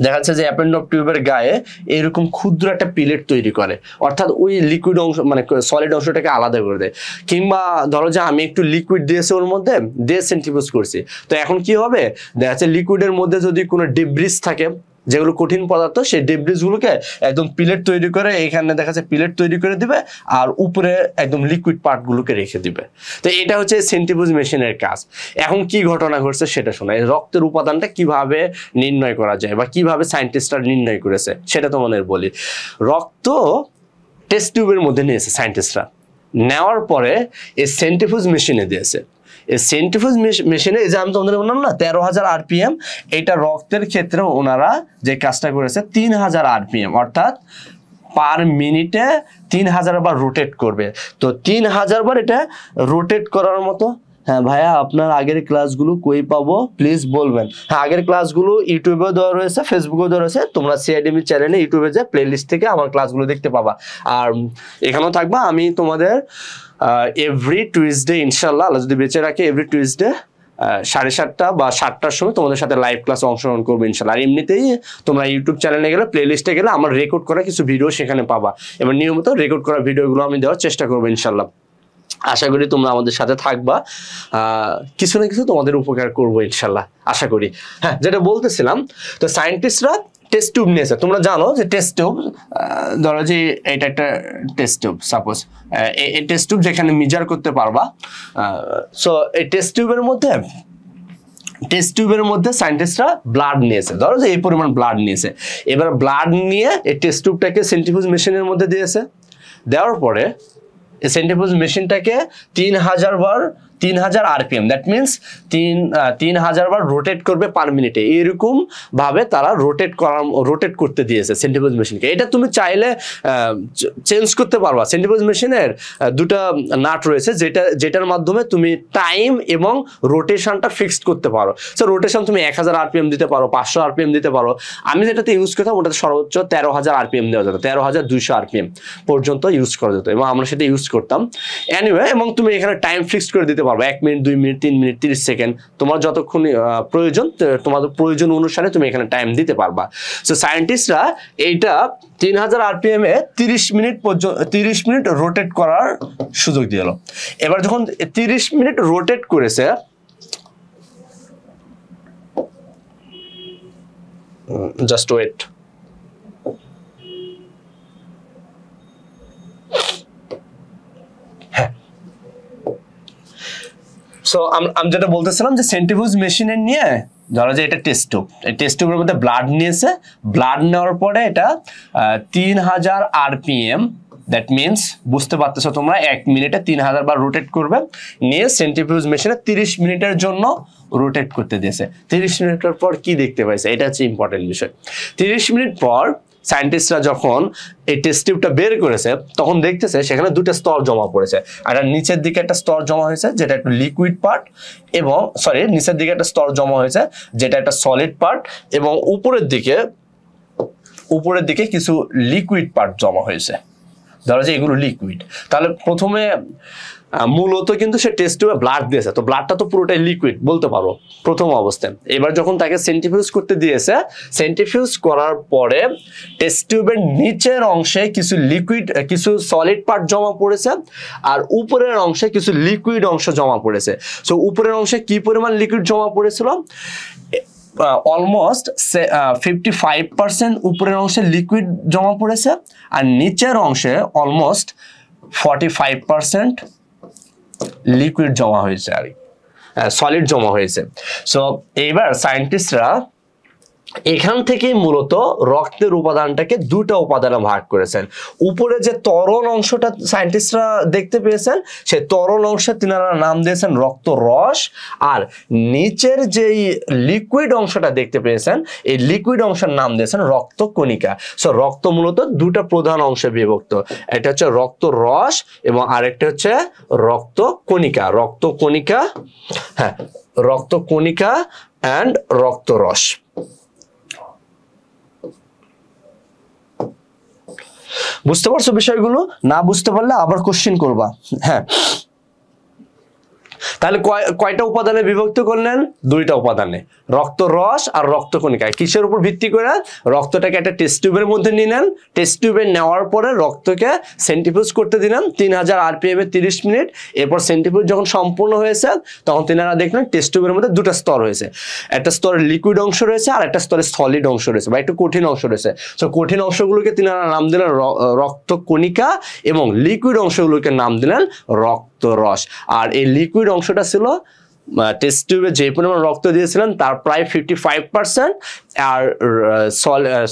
দেখা যাচ্ছে যে অ্যাপেন্ড্রফ টিউবের গায়ে এরকম ক্ষুদ্র একটা পিলেট তৈরি করে, অর্থাৎ ওই লিকুইড অংশ মানে সলিড অংশটাকে আলাদা করে দেয়। কিংবা ধরো যে আমি একটু লিকুইড দিয়েছি ওর মধ্যে, দিয়ে সেন্ট্রিফিউজ করছি, তো এখন কি হবে, দেখা যাচ্ছে লিকুইডের মধ্যে যদি কোনো ডিব্রিজ থাকে, যেগুলো কঠিন পদার্থ, সেই ডিব্রিজগুলোকে একদম পিলেট তৈরি করে এখানে দেখা যাচ্ছে পিলেট তৈরি করে দিবে, আর উপরে একদম লিকুইড পার্টগুলোকে রেখে দিবে। তো এটা হচ্ছে সেন্ট্রিফিউজ মেশিনের কাজ। এখন কি ঘটনা ঘটছে সেটা শোনা, এই রক্তের উপাদানটা কিভাবে নির্ণয় করা যায় বা কিভাবে সায়েন্টিস্টরা নির্ণয় করেছে সেটা তোমাদের বলি। রক্ত টেস্ট টিউবের মধ্যে নিয়েছে সায়েন্টিস্টরা, নেওয়ার পরে এই সেন্ট্রিফিউজ মেশিনে দিয়েছে। এই সেন্ট্রিফিউজ মেশিনে এই যে আমি তোমাদের বললাম না 13,000 RPM, এটা রক্তের ক্ষেত্রে ওনারা যে কাজটা করেছে 3,000 RPM, অর্থাৎ পার মিনিটে 3,000 বার রোটেট করবে। তো 3,000 বার এটা রোটেট করার মতো। হ্যাঁ ভাইয়া, আপনার আগের ক্লাসগুলো কই পাবো প্লিজ বলবেন। হ্যাঁ, আগের ক্লাসগুলো ইউটিউবেও দেওয়া রয়েছে, ফেসবুকেও দেওয়া রয়েছে। তোমরা সিআইডিমি চ্যানেলে ইউটিউবে যে প্লেলিস্ট থেকে আমার ক্লাসগুলো দেখতে পাবা। আর এখানেও থাকবা, আমি তোমাদের এভরি টুইসডে ইনশাল্লাহ আল্লাহ যদি বেঁচে রাখে, এভরি টুইসডে 7:30 বা 7টার সময় তোমাদের সাথে লাইভ ক্লাসে অংশগ্রহণ করবো ইনশাল্লাহ। আর এমনিতেই তোমরা ইউটিউব চ্যানেলে গেলে, প্লেলিস্টে গেলে আমার রেকর্ড করা কিছু ভিডিও সেখানে পাবা, এবং নিয়মিত রেকর্ড করা ভিডিওগুলো আমি দেওয়ার চেষ্টা করবো ইনশাল্লাহ। আশা করি তোমরা আমাদের সাথে থাকবা, কিছু না কিছু তোমাদের উপকার করবো ইনশাল্লাহ, আশা করি। হ্যাঁ, যেটা বলতেছিলাম, তো সায়েন্টিস্টরা টেস্ট টিউব নিয়েছে। তোমরা জানো যে টেস্ট টিউব, ধরো যে এটা একটা টেস্ট টিউব, সাপোজ এই টেস্ট টিউব যেখানে মেজার করতে পারবা। সো এই টেস্ট টিউবের মধ্যে সায়েন্টিস্টরা ব্লাড নিয়েছে, ধরো যে এই পরিমাণ ব্লাড নিয়েছে। এবার ব্লাড নিয়ে এই টেস্ট টিউবটাকে সেন্ট্রিফিউজ মেশিনের মধ্যে দিয়েছে। দেওয়ার পরে এই সেন্ট্রিফিউজ মেশিনটাকে 3,000 RPM, দ্যাট মিনস 3,000 বার রোটেট করবে পার মিনিটে। এরকম ভাবে তারা রোটেট করতে দিয়েছে সেন্ট্রিফিউজ মেশিনকে। এটা তুমি চাইলে চেঞ্জ করতে পারবা। সেন্ট্রিফিউজ মেশিনের দুটা নাট রয়েছে, যেটার মাধ্যমে তুমি টাইম এবং রোটেশনটা ফিক্সড করতে পারো। সো রোটেশন তুমি 1,000 RPM দিতে পারো, 500 RPM দিতে পারো। আমি যেটাতে ইউজ করতাম ওটাতে সর্বোচ্চ 13,000 RPM দেওয়া যেত, 13,200 RPM পর্যন্ত ইউজ করা যেত, এবং আমরা সেটা ইউজ করতাম। এনিওয়ে, এবং তুমি এখানে টাইম ফিক্সড করে দিতে পারো, 1 মিনিট, 2 মিনিট, 3 মিনিট, 30 সেকেন্ড, তোমার যতক্ষণ প্রয়োজন, তোমাদের প্রয়োজন অনুসারে তুমি এখানে টাইম দিতে পারবা। সো সায়েন্টিস্টরা এইটা 3,000 RPM এ 30 মিনিট রোটেট করার সুযোগ দিল। এবার যখন 30 মিনিট রোটেট করেছে, জাস্ট ওয়েট, সো আমি যেটা বলতেছিলাম যে সেন্ট্রিফিউজ মেশিনের নিয়ে, ধরো যে এটা টেস্ট টিউব, এই টেস্ট টিউবের মধ্যে ব্লাড নিয়েছে। ব্লাড নেওয়ার পরে এটা 3,000 RPM, দ্যাট মিনস বুঝতে পারতেছো তোমরা, 1 মিনিটে 3,000 বার রোটেট করবে। নিয়ে সেন্ট্রিফিউজ মেশিনে 30 মিনিটের জন্য রোটেট করতে দিয়েছে। 30 মিনিটের পর কি দেখতে পাইছে, এটা হচ্ছে ইম্পর্টেন্ট বিষয়। 30 মিনিট পর সায়েন্টিস্টরা যখন এই টেস্ট টিউবটা বের করেছে, তখন দেখতেছে সেখানে দুটো স্তর জমা পড়েছে। আর নিচের দিকে একটা স্তর জমা হয়েছে যেটা একটু লিকুইড পার্ট, এবং নিচের দিকে একটা স্তর জমা হয়েছে যেটা একটা সলিড পার্ট, এবং উপরের দিকে কিছু লিকুইড পার্ট জমা হয়েছে। ধরো যে এগুলো লিকুইড। তাহলে প্রথমে মূলত কিন্তু সে টেস্ট টিউবে ব্লাড দিয়েছে, তো ব্লাডটা তো পুরোটাই লিকুইড বলতে পারো প্রথম অবস্থায়। এবার যখন তাকে সেন্ট্রিফিউজ করতে দিয়েছে, সেন্ট্রিফিউজ করার পরে টেস্ট টিউবের নিচের অংশে কিছু সলিড পার্ট জমা পড়েছে, আর উপরের অংশে কিছু লিকুইড অংশ জমা পড়েছে। সো উপরের অংশে কি পরিমাণ লিকুইড জমা পড়েছিল, অলমোস্ট 55% উপরের অংশে লিকুইড জমা পড়েছে, আর নিচের অংশে অলমোস্ট 45% লিকুইড জমা হয়েছে, আর সলিড জমা হয়েছে। সো এইবার সায়েন্টিস্টরা এখান থেকে মূলত রক্তের উপাদানটাকে দুটো উপাদানে ভাগ করেছেন। উপরে যে তরল অংশটা সায়েন্টিস্টরা দেখতে পেয়েছেন, সেই তরল অংশে তিনারা নাম দিয়েছেন রক্ত রস, আর নিচের যেই লিকুইড অংশটা দেখতে পেয়েছেন, এই লিকুইড অংশের নাম দিয়েছেন রক্ত কণিকা। সো রক্ত মূলত দুটো প্রধান অংশে বিভক্ত, একটা হচ্ছে রক্ত রস এবং আরেকটা হচ্ছে রক্ত কণিকা। রক্ত কণিকা অ্যান্ড রক্ত রস। বুঝতে পারছো বিষয়গুলো? না বুঝতে পারলে আবার কোশ্চেন করবা। হ্যাঁ, তাহলে কয়টা উপাদানে বিভক্ত করলেন? দুইটা উপাদানে, রক্ত রস আর রক্ত কণিকায়। কিসের উপর ভিত্তি করে? রক্তটাকে একটা টেস্ট টিউবের মধ্যে নিলেন, টেস্ট টিউবে নেওয়ার পরে রক্তকে সেন্ট্রিফিউজ করতে দিলেন 3,000 RPM এ 30 মিনিট। এরপর সেন্ট্রিফিউজ যখন সম্পূর্ণ হয়েছে, তখন তিনারা দেখলেন টেস্ট টিউবের মধ্যে দুটো স্তর হয়েছে, একটা স্তরে লিকুইড অংশ রয়েছে আর একটা স্তরে সলিড অংশ রয়েছে বা একটু কঠিন অংশ রয়েছে। সো কঠিন অংশগুলোকে তিনারা নাম দিলেন রক্ত কণিকা, এবং লিকুইড অংশগুলোকে নাম দিলেন রক্ত রস। আর এই লিকুইড অংশটা ছিল টেস্ট টিউবে যে পরিমাণ রক্ত দিয়েছিলেন তার প্রায় 55%, আর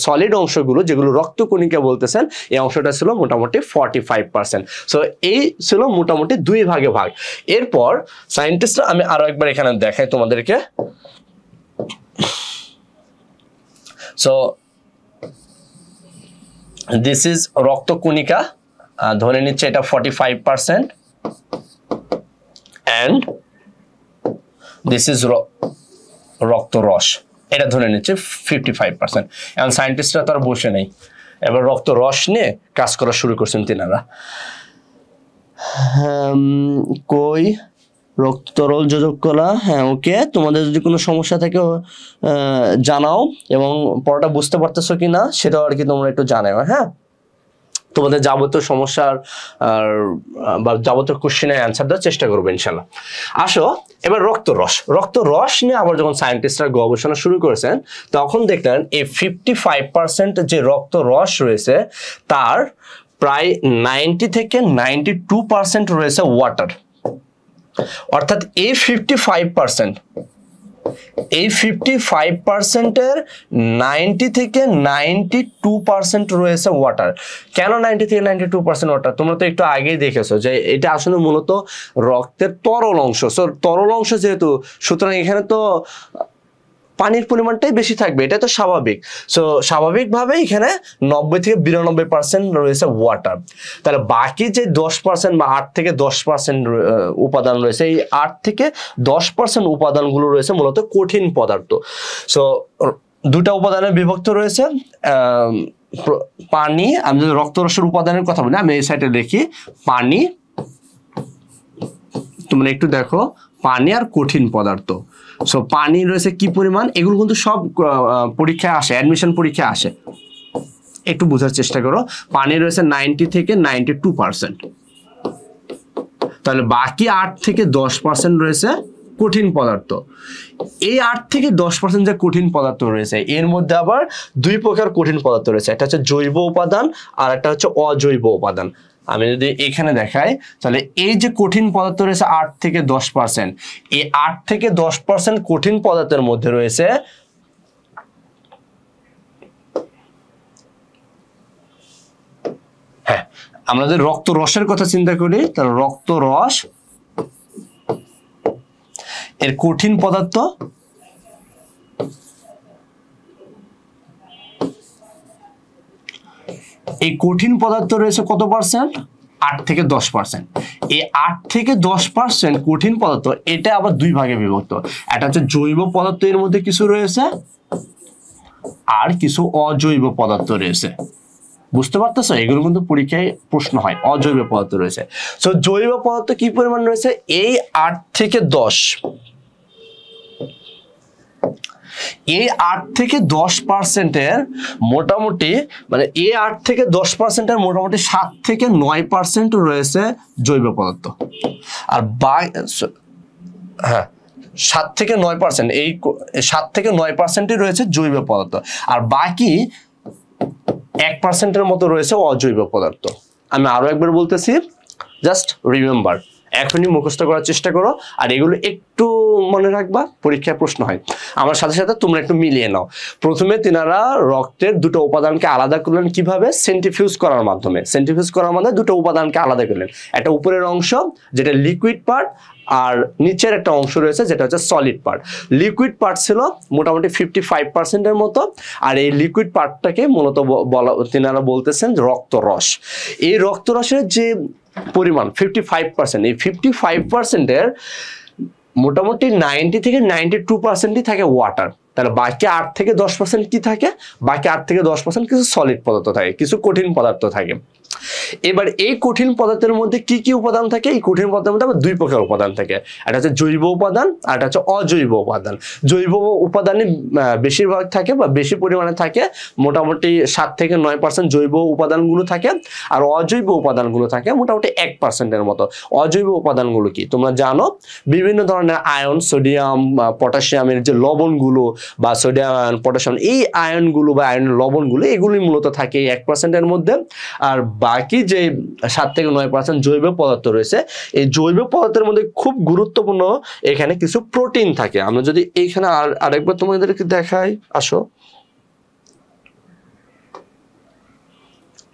সলিড অংশগুলো যেগুলো রক্তকণিকা বলতেছেন এই অংশটা ছিল মোটামুটি 45%। সো এই ছিল মোটামুটি 2 ভাগে ভাগ। এরপর সায়েন্টিস্টরা, আমি আরো একবার এখানে দেখাই তোমাদেরকে। সো দিস ইজ রক্তকণিকা, ধরে নিচ্ছে এটা 45%, and this is রক্তরস, এটা ধরে নিচ্ছে 55%। এখন সায়েন্টিস্টরা তার বসে নেই, এবার রক্তরস নিয়ে কাজ করা শুরু করছেন তিনারা। কই রক্ত তরল যোজক কলা, হ্যাঁ ওকে, তোমাদের যদি কোনো সমস্যা থাকে জানাও, এবং পড়াটা বুঝতে পারতেছো কিনা সেটাও আর কি তোমরা একটু জানাও। হ্যাঁ, তোমাদের যাবতীয় সমস্যার বা যাবতীয় কোশ্চেনের অ্যান্সার দেওয়ার চেষ্টা করবো ইনশাল্লাহ। আসো এবার রক্তরস নিয়ে আবার যখন সায়েন্টিস্টরা গবেষণা শুরু করেছেন তখন দেখলেন এই 55% যে রক্তরস রয়েছে তার প্রায় 90 থেকে 92% রয়েছে ওয়াটার। অর্থাৎ এই 55%-এর 90 থেকে 92% রয়েছে ওয়াটার। কেন 90 থেকে 92% ওয়াটার? তোমরা তো একটু আগেই দেখেছো যে এটা আসলে মূলত রক্তের তরল অংশ। সো তরল অংশ যেহেতু, সুতরাং এখানে তো পানির পরিমাণটাই বেশি থাকবে, এটা তো স্বাভাবিক। সো স্বাভাবিকভাবে এখানে 90 থেকে 92% রয়েছে ওয়াটার। তাহলে বাকি যে 10% বা 8 থেকে 10% উপাদান রয়েছে, এই 8 থেকে 10% উপাদানগুলো রয়েছে মূলত কঠিন পদার্থ। সো দুটা উপাদানে বিভক্ত রয়েছে, পানি। আমি যদি রক্তরসের উপাদানের কথা বলি, আমি এই সাইডে লিখি পানি, তোমরা একটু দেখো, পানি আর কঠিন পদার্থ। সো পানি রয়েছে কি পরিমাণ, এগুলো কিন্তু সব পরীক্ষায় আসে, অ্যাডমিশন পরীক্ষায় আসে, একটু বোঝার চেষ্টা করো। পানি রয়েছে 90 থেকে 92%, তাহলে বাকি 8 থেকে 10% রয়েছে কঠিন পদার্থ। এই 8 থেকে 10% যে কঠিন পদার্থ রয়েছে এর মধ্যে আবার 2 প্রকার কঠিন পদার্থ রয়েছে, একটা হচ্ছে জৈব উপাদান আর একটা হচ্ছে অজৈব উপাদান। আমি যদি এখানে দেখাই তাহলে এই যে কঠিন পদার্থ রয়েছে 8 থেকে 10%, এই 8 থেকে 10% কঠিন পদার্থের মধ্যে রয়েছে আমরা যদি রক্তরসের কথা চিন্তা করি তাহলে রক্তরস এর কঠিন পদার্থ এই কঠিন পদার্থ রয়েছে কত পার্সেন্ট? 8 থেকে 10%। এই 8 থেকে 10% কঠিন পদার্থ এটা আবার 2 ভাগে বিভক্ত। এটা হচ্ছে জৈব পদার্থ, এর মধ্যে কিছু রয়েছে, আর কিছু অজৈব পদার্থ রয়েছে। বুঝতে পারতেছো? এগুলো কিন্তু পরীক্ষায় প্রশ্ন হয়। অজৈব পদার্থ রয়েছে। সো জৈব পদার্থ কি পরিমাণ রয়েছে? এই 8 থেকে 10, এই 8 থেকে 10%-এর মোটামুটি, মানে এই 8 থেকে 10%-এর মোটামুটি 7 থেকে 9% রয়েছে জৈব পদার্থ। আর 7 থেকে 9%, এই 7 থেকে 9%-ই রয়েছে জৈব পদার্থ, আর বাকি 1%-এর মতো রয়েছে অজৈব পদার্থ। আমি আরো একবার বলতেছি, জাস্ট রিমেম্বার, এখনই মুখস্থ করার চেষ্টা করো, আর এগুলো একটু মনে রাখবা, পরীক্ষায় প্রশ্ন হয়। আমার সাথে সাথে তোমরা একটু মিলিয়ে নাও। প্রথমে তিনারা রক্তের দুটো উপাদানকে আলাদা করলেন কিভাবে? সেন্ট্রিফিউজ করার মাধ্যমে। সেন্ট্রিফিউজ করার মাধ্যমে দুটো উপাদানকে আলাদা করলেন, একটা উপরের অংশ যেটা লিকুইড পার্ট, আর নিচের একটা অংশ রয়েছে যেটা হচ্ছে সলিড পার্ট। লিকুইড পার্ট ছিল মোটামুটি 55%-এর মতো, আর এই লিকুইড পার্টটাকে মূলত তিনারা বলতেছেন রক্তরস। এই রক্তরসের যে পরিমাণ 55%, এই 55%-এর মোটামুটি 90 থেকে 92%-ই থাকে ওয়াটার। তাহলে বাকি 8 থেকে 10% কি থাকে? বাকি 8 থেকে 10% কিছু সলিড পদার্থ থাকে, কিছু কঠিন পদার্থ থাকে। এবার এই কঠিন পদার্থের মধ্যে কি কি উপাদান থাকে? এই কঠিন পদার্থের মধ্যে আবার 2 প্রকার উপাদান থাকে, একটা হচ্ছে জৈব উপাদান আর একটা হচ্ছে অজৈব উপাদান। জৈব উপাদানে বেশিরভাগ থাকে বা বেশি পরিমাণে থাকে, মোটামুটি 7 থেকে 9% জৈব উপাদানগুলো থাকে, আর অজৈব উপাদানগুলো থাকে মোটামুটি 1%-এর মতো। অজৈব উপাদানগুলো কি তোমরা জানো? বিভিন্ন ধরনের আয়ন, সোডিয়াম, পটাশিয়ামের যে লবণগুলো, বা সোডিয়াম আয়ন, পটাশিয়াম, এই আয়নগুলো বা আয়ন লবণগুলো এগুলি মূলত থাকে এই 1%-এর মধ্যে। আর বাকি যে 7 থেকে 9% জৈব পদার্থ রয়েছে, এই জৈব পদার্থের মধ্যে খুব গুরুত্বপূর্ণ এখানে কিছু প্রোটিন থাকে। আমরা যদি এইখানে আরেকবার তোমাদেরকে দেখাই, আসো।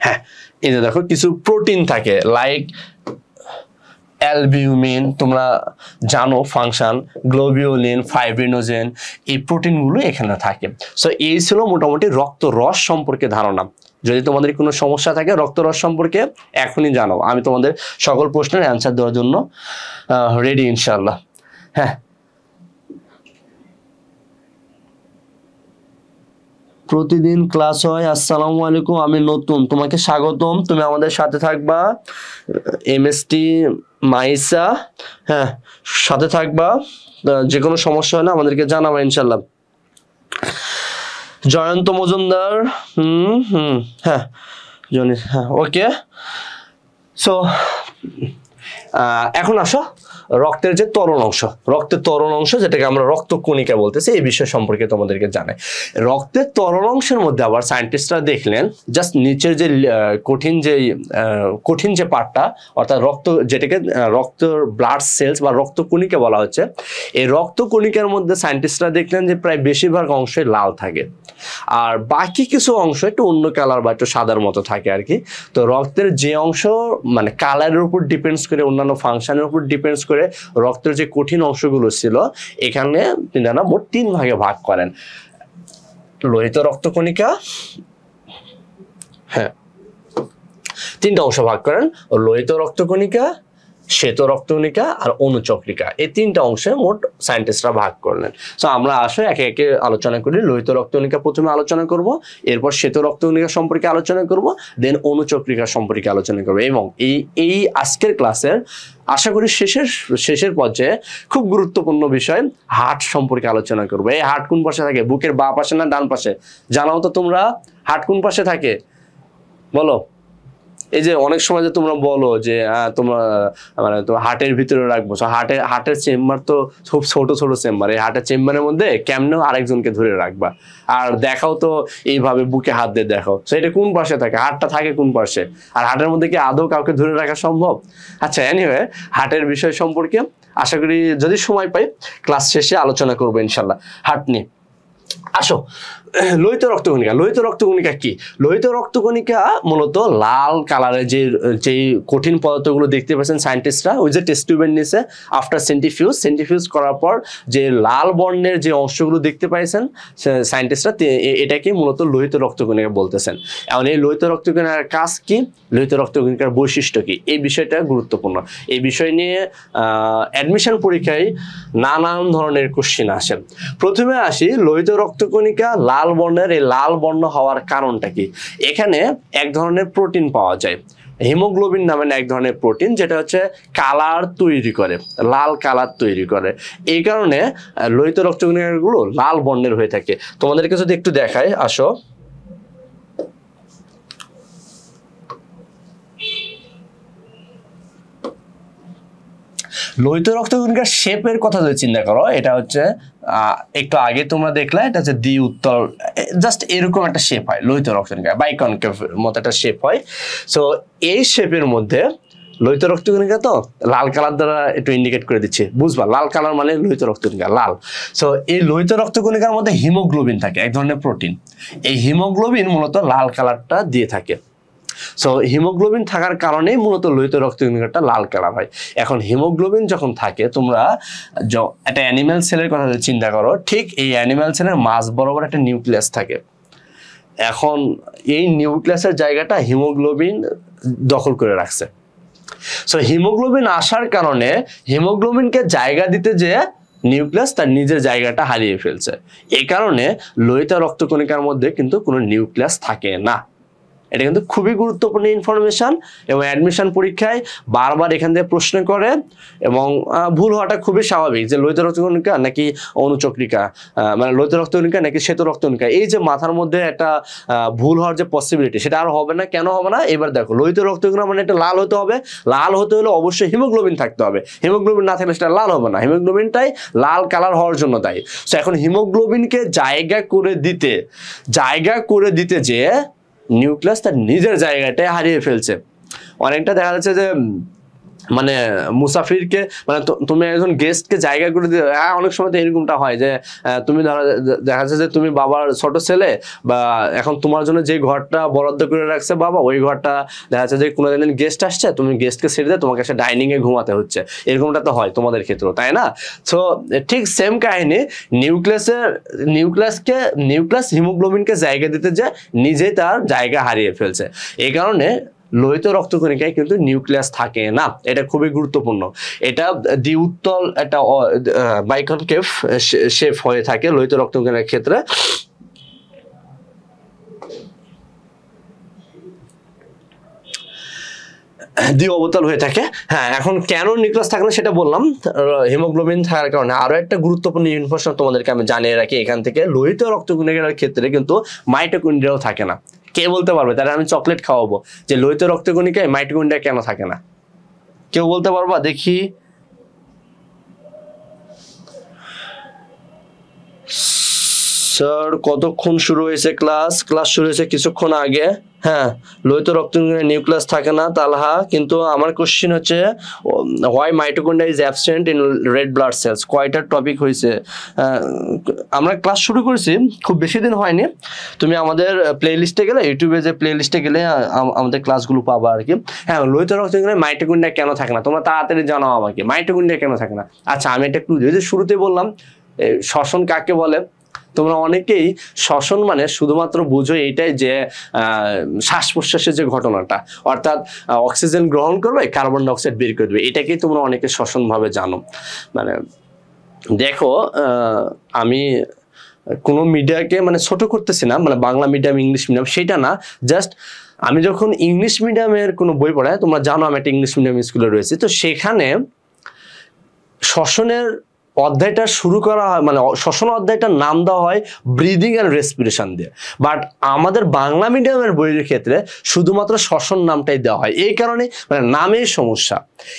হ্যাঁ, এই যে দেখো কিছু প্রোটিন থাকে, লাইক অ্যালবিউমিন, তোমরা জানো ফাংশন, গ্লোবিউলিন, ফাইব্রিনোজেন, এই প্রোটিনগুলো এখানে থাকে। সো এই ছিল মোটামুটি রক্ত রস সম্পর্কে ধারণা। যদি তোমাদের কোনো সমস্যা থাকে রক্ত রস সম্পর্কে এখনই জানো, আমি তোমাদের সকল প্রশ্নের অ্যান্সার দেওয়ার জন্য রেডি ইনশাআল্লাহ। হ্যাঁ, প্রতিদিন ক্লাস হয়। আসসালামু আলাইকুম, আমি নতুন, তোমাকে স্বাগতম, তুমি আমাদের সাথে থাকবা। এমএসটি মাইসা, হ্যাঁ সাথে থাকবা, যে কোনো সমস্যা হলে আমাদেরকে জানাবা ইনশাল্লাহ। জয়ন্ত মজুমদার, হ্যাঁ জনি, হ্যাঁ ওকে। সো এখন আসো রক্তের যে তরল অংশ, রক্তের তরল অংশ যেটাকে আমরা রক্তকণিকা বলতেছি, এই বিষয় সম্পর্কে তোমাদেরকে জানাই। রক্তের তরল অংশের মধ্যে আবার সায়েন্টিস্টরা দেখলেন জাস্ট নিচের যে কঠিন যে পার্টটা, অর্থাৎ রক্ত, যেটাকে ব্লাড সেলস বা রক্তকণিকা বলা হচ্ছে, এই রক্তকণিকার মধ্যে সায়েন্টিস্টরা দেখলেন যে প্রায় বেশিরভাগ অংশই লাল থাকে, আর বাকি কিছু অংশ একটু অন্য কালার বা একটু সাদার মতো থাকে আর কি। তো রক্তের যে অংশ মানে কালারের উপর ডিপেন্ডস করে, অন্যান্য ফাংশনের উপর ডিপেন্ডস করে রক্তের যে কঠিন অংশগুলো ছিল, এখানে তিনি মোট 3 ভাগে ভাগ করেন। লোহিত রক্তকণিকা, হ্যাঁ 3টা অংশ ভাগ করেন, লোহিত রক্তকণিকা, শ্বেত রক্তকণিকা আর অনুচক্রিকা, এই 3টা অংশে মোট সায়েন্টিস্টরা ভাগ করলেন। সো আমরা আসলে একে একে আলোচনা করি। লোহিত রক্তকণিকা প্রথমে আলোচনা করব, এরপর শ্বেত রক্তকণিকা সম্পর্কে আলোচনা করব, দেন অনুচক্রিকা সম্পর্কে আলোচনা করব, এবং এই আজকের ক্লাসের আশা করি শেষের পর্যায়ে খুব গুরুত্বপূর্ণ বিষয় হার্ট সম্পর্কে আলোচনা করব। এই হার্ট কোন পাশে থাকে? বুকের বাঁ পাশে না ডান পাশে? জানাও তো তোমরা, হার্ট কোন পাশে থাকে বলো। এই যে অনেক সময় যে তোমরা বলো যে তোমরা মানে তো হার্টের ভিতরে রাখবো, হার্টের চেম্বার তো খুব ছোট ছোট চেম্বার, এই হার্টের চেম্বারের মধ্যে কেমনেও আরেকজনকে ধরে রাখবা, আর দেখাও তো এইভাবে বুকে হাত দিয়ে দেখাও। তো এটা কোন পাশে থাকে? হার্টটা থাকে কোন পাশে? আর হার্টের মধ্যে কি আদৌ কাউকে ধরে রাখা সম্ভব? আচ্ছা, এনিওয়ে হার্টের বিষয় সম্পর্কে আশা করি যদি সময় পাই ক্লাস শেষে আলোচনা করবো ইনশাল্লাহ হার্ট নিয়ে। আসো লোহিত রক্তকণিকা। লোহিত রক্তকণিকা কি? লোহিত রক্তকণিকা মূলত লাল কালারের যে কঠিন পদার্থগুলো দেখতে পাচ্ছেন সায়েন্টিস্টরা, ওই যে টেস্ট টিউবের নিচে আফটার সেন্ট্রিফিউজ করার পর যে লাল বর্ণের যে অংশগুলো দেখতে পাইছেন সায়েন্টিস্টরা, এটাকে মূলত লোহিত রক্তকণিকা বলতেছেন। এখন এই লোহিত রক্তকণিকার কাজ কি, লোহিত রক্তকণিকার বৈশিষ্ট্য কি, এই বিষয়টা গুরুত্বপূর্ণ। এই বিষয় নিয়ে অ্যাডমিশন পরীক্ষায় নানান ধরনের কোশ্চেন আসে। প্রথমে আসি লোহিত রক্তকণিকা লাল বর্ণের, এই লাল বর্ণ হওয়ার কারণটা কি? এখানে এক ধরনের প্রোটিন পাওয়া যায়, হিমোগ্লোবিন নামে এক ধরনের প্রোটিন, যেটা হচ্ছে কালার তৈরি করে, লাল কালার তৈরি করে। এই কারণে লোহিত রক্তকণিকাগুলো লাল বর্ণের হয়ে থাকে। তোমাদেরকে যদি একটু দেখাই, আসো। লোহিত রক্তকণিকার শেপের কথা যদি চিন্তা করো, এটা হচ্ছে একটু আগে তোমরা দেখলে, এটা হচ্ছে দ্বি উত্তর, জাস্ট এরকম একটা শেপ হয় লোহিত রক্তকণিকা, বাইকনকেভ মতো একটা শেপ হয়। সো এই শেপের মধ্যে লোহিত রক্তকণিকা তো লাল কালার দ্বারা একটু ইন্ডিকেট করে দিচ্ছে, বুঝবা লাল কালার মানে লোহিত রক্তকণিকা লাল। সো এই লোহিত রক্তকণিকার মধ্যে হিমোগ্লোবিন থাকে, এক ধরনের প্রোটিন। এই হিমোগ্লোবিন মূলত লাল কালারটা দিয়ে থাকে। সো হিমোগ্লোবিন থাকার কারণেই মূলত লোহিত রক্তকণিকাটা লাল কালার হয়। এখন হিমোগ্লোবিন যখন থাকে, তোমরা একটা অ্যানিম্যাল সেলের কথা যদি চিন্তা করো, ঠিক এই অ্যানিম্যাল সেলের মাঝ বরাবর একটা নিউক্লিয়াস থাকে। এখন এই নিউক্লিয়াসের জায়গাটা হিমোগ্লোবিন দখল করে রাখছে। সো হিমোগ্লোবিন আসার কারণে হিমোগ্লোবিনকে জায়গা দিতে যে নিউক্লিয়াস তার নিজের জায়গাটা হারিয়ে ফেলছে। এই কারণে লোহিত রক্তকণিকার মধ্যে কিন্তু কোনো নিউক্লিয়াস থাকে না। এটা কিন্তু খুবই গুরুত্বপূর্ণ ইনফরমেশন, এবং অ্যাডমিশন পরীক্ষায় বারবার এখান থেকে প্রশ্ন করে, এবং ভুল হওয়াটা খুবই স্বাভাবিক যে লোহিত রক্তকণিকা নাকি অনুচক্রিকা, মানে লোহিত রক্তকণিকা নাকি শ্বেত রক্তকণিকা, এই যে মাথার মধ্যে একটা ভুল হওয়ার যে পসিবিলিটি, সেটা আর হবে না। কেন হবে না? এবার দেখো, লোহিত রক্তকণিকা মানে এটা লাল হতে হবে, লাল হতে হলে অবশ্যই হিমোগ্লোবিন থাকতে হবে, হিমোগ্লোবিন না থাকলে সেটা লাল হবে না, হিমোগ্লোবিনটাই লাল কালার হওয়ার জন্য দায়ী। তো এখন হিমোগ্লোবিনকে জায়গা করে দিতে যে নিউক্লিয়াস তার নিজের জায়গাটাই হারিয়ে ফেলছে। অনেকটা দেখা যাচ্ছে যে মানে মুসাফিরকে, মানে তুমি একজন গেস্টকে জায়গা করে দিতে, অনেক সময় তো এরকমটা হয় যে তুমি দেখা যাচ্ছে যে তুমি বাবার ছোট ছেলে, বা এখন তোমার জন্য যে ঘরটা বরাদ্দ করে রাখছে বাবা, ওই ঘরটা দেখা যাচ্ছে যে কোনো দিন গেস্ট আসছে, তুমি গেস্টকে ছেড়ে দিয়ে তোমাকে সে ডাইনিং এ ঘুমাতে হচ্ছে, এরকমটা তো হয় তোমাদের ক্ষেত্রেও, তাই না? সো ঠিক সেম কাহিনী, নিউক্লিয়াস হিমোগ্লোবিনকে জায়গা দিতে যে নিজেই তার জায়গা হারিয়ে ফেলছে। এই কারণে লোহিত রক্তকণিকায় কিন্তু নিউক্লিয়াস থাকে না, এটা খুবই গুরুত্বপূর্ণ। এটা দ্বিউত্তল একটা বাইকনকেভ শেপ হয়ে থাকে লোহিত রক্তকণিকার ক্ষেত্রে। দ্বি অবতল হয়ে থাকে। হ্যাঁ, এখন কেন নিউক্লিয়াস থাকে না সেটা বললাম, হিমোগ্লোবিন থাকার কারণে। আরো একটা গুরুত্বপূর্ণ ইনফরমেশন তোমাদেরকে আমি জানিয়ে রাখি এখান থেকে, লোহিত রক্তকণিকার ক্ষেত্রে কিন্তু মাইটোকন্ড্রিয়াও থাকে না। কে বলতে পারবে? তাহলে আমি চকলেট খাওয়াবো যে লোহিত রক্তকণিকায় মাইটোকন্ড্রিয়া কেন থাকে না? কেউ বলতে পারবা? দেখি। স্যার কতক্ষণ শুরু হয়েছে ক্লাস শুরু হয়েছে কিছুক্ষণ আগে। হ্যাঁ, লোহিত রক্তকণিকায় নিউক্লিয়াস থাকে না তালহা, কিন্তু আমার কোশ্চেন হচ্ছে why mitochondria is absent in red blood cells. কয়টা টপিক হয়েছে? আমরা ক্লাস শুরু করেছি, খুব বেশি দিন হয়নি। তুমি আমাদের প্লে লিস্টে গেলে, ইউটিউবে যে প্লে লিস্টে গেলে আমাদের ক্লাসগুলো পাবা আর কি। হ্যাঁ, লোহিত রক্তকণিকায় মাইটোকন্ড্রিয়া কেন থাকে না তোমরা তাড়াতাড়ি জানাও আমাকে, মাইটোকন্ড্রিয়া কেন থাকে না। আচ্ছা, আমি একটা ক্লু দিই, যে শুরুতে বললাম শ্বসন কাকে বলে। তোমরা অনেকেই শ্বসন মানে শুধুমাত্র বুঝো এইটাই যে শ্বাস প্রশ্বাসের যে ঘটনাটা, অর্থাৎ অক্সিজেন গ্রহণ করবে, কার্বন ডাই অক্সাইড বের করে দেবে, এটাকেই তোমরা অনেকে শ্বসন ভাবে জানো। মানে দেখো, আমি কোনো মিডিয়াকে মানে ছোট করতেছি না, মানে বাংলা মিডিয়াম ইংলিশ মিডিয়াম সেটা না, জাস্ট আমি যখন ইংলিশ মিডিয়ামের কোনো বই পড়াই, তোমরা জানো আমি একটা ইংলিশ মিডিয়াম স্কুলে রয়েছি, তো সেখানে শ্বসনের অধ্যায়টা শুরু করা হয়, মানে শ্বসন অধ্যায়টার নাম দেওয়া হয় ব্রিদিং অ্যান্ড রেসপিরেশন দিয়ে। বাট আমাদের বাংলা মিডিয়ামের বইয়ের ক্ষেত্রে শুধুমাত্র শ্বসন নামটাই দেওয়া হয়। এই কারণে মানে নামের সমস্যা।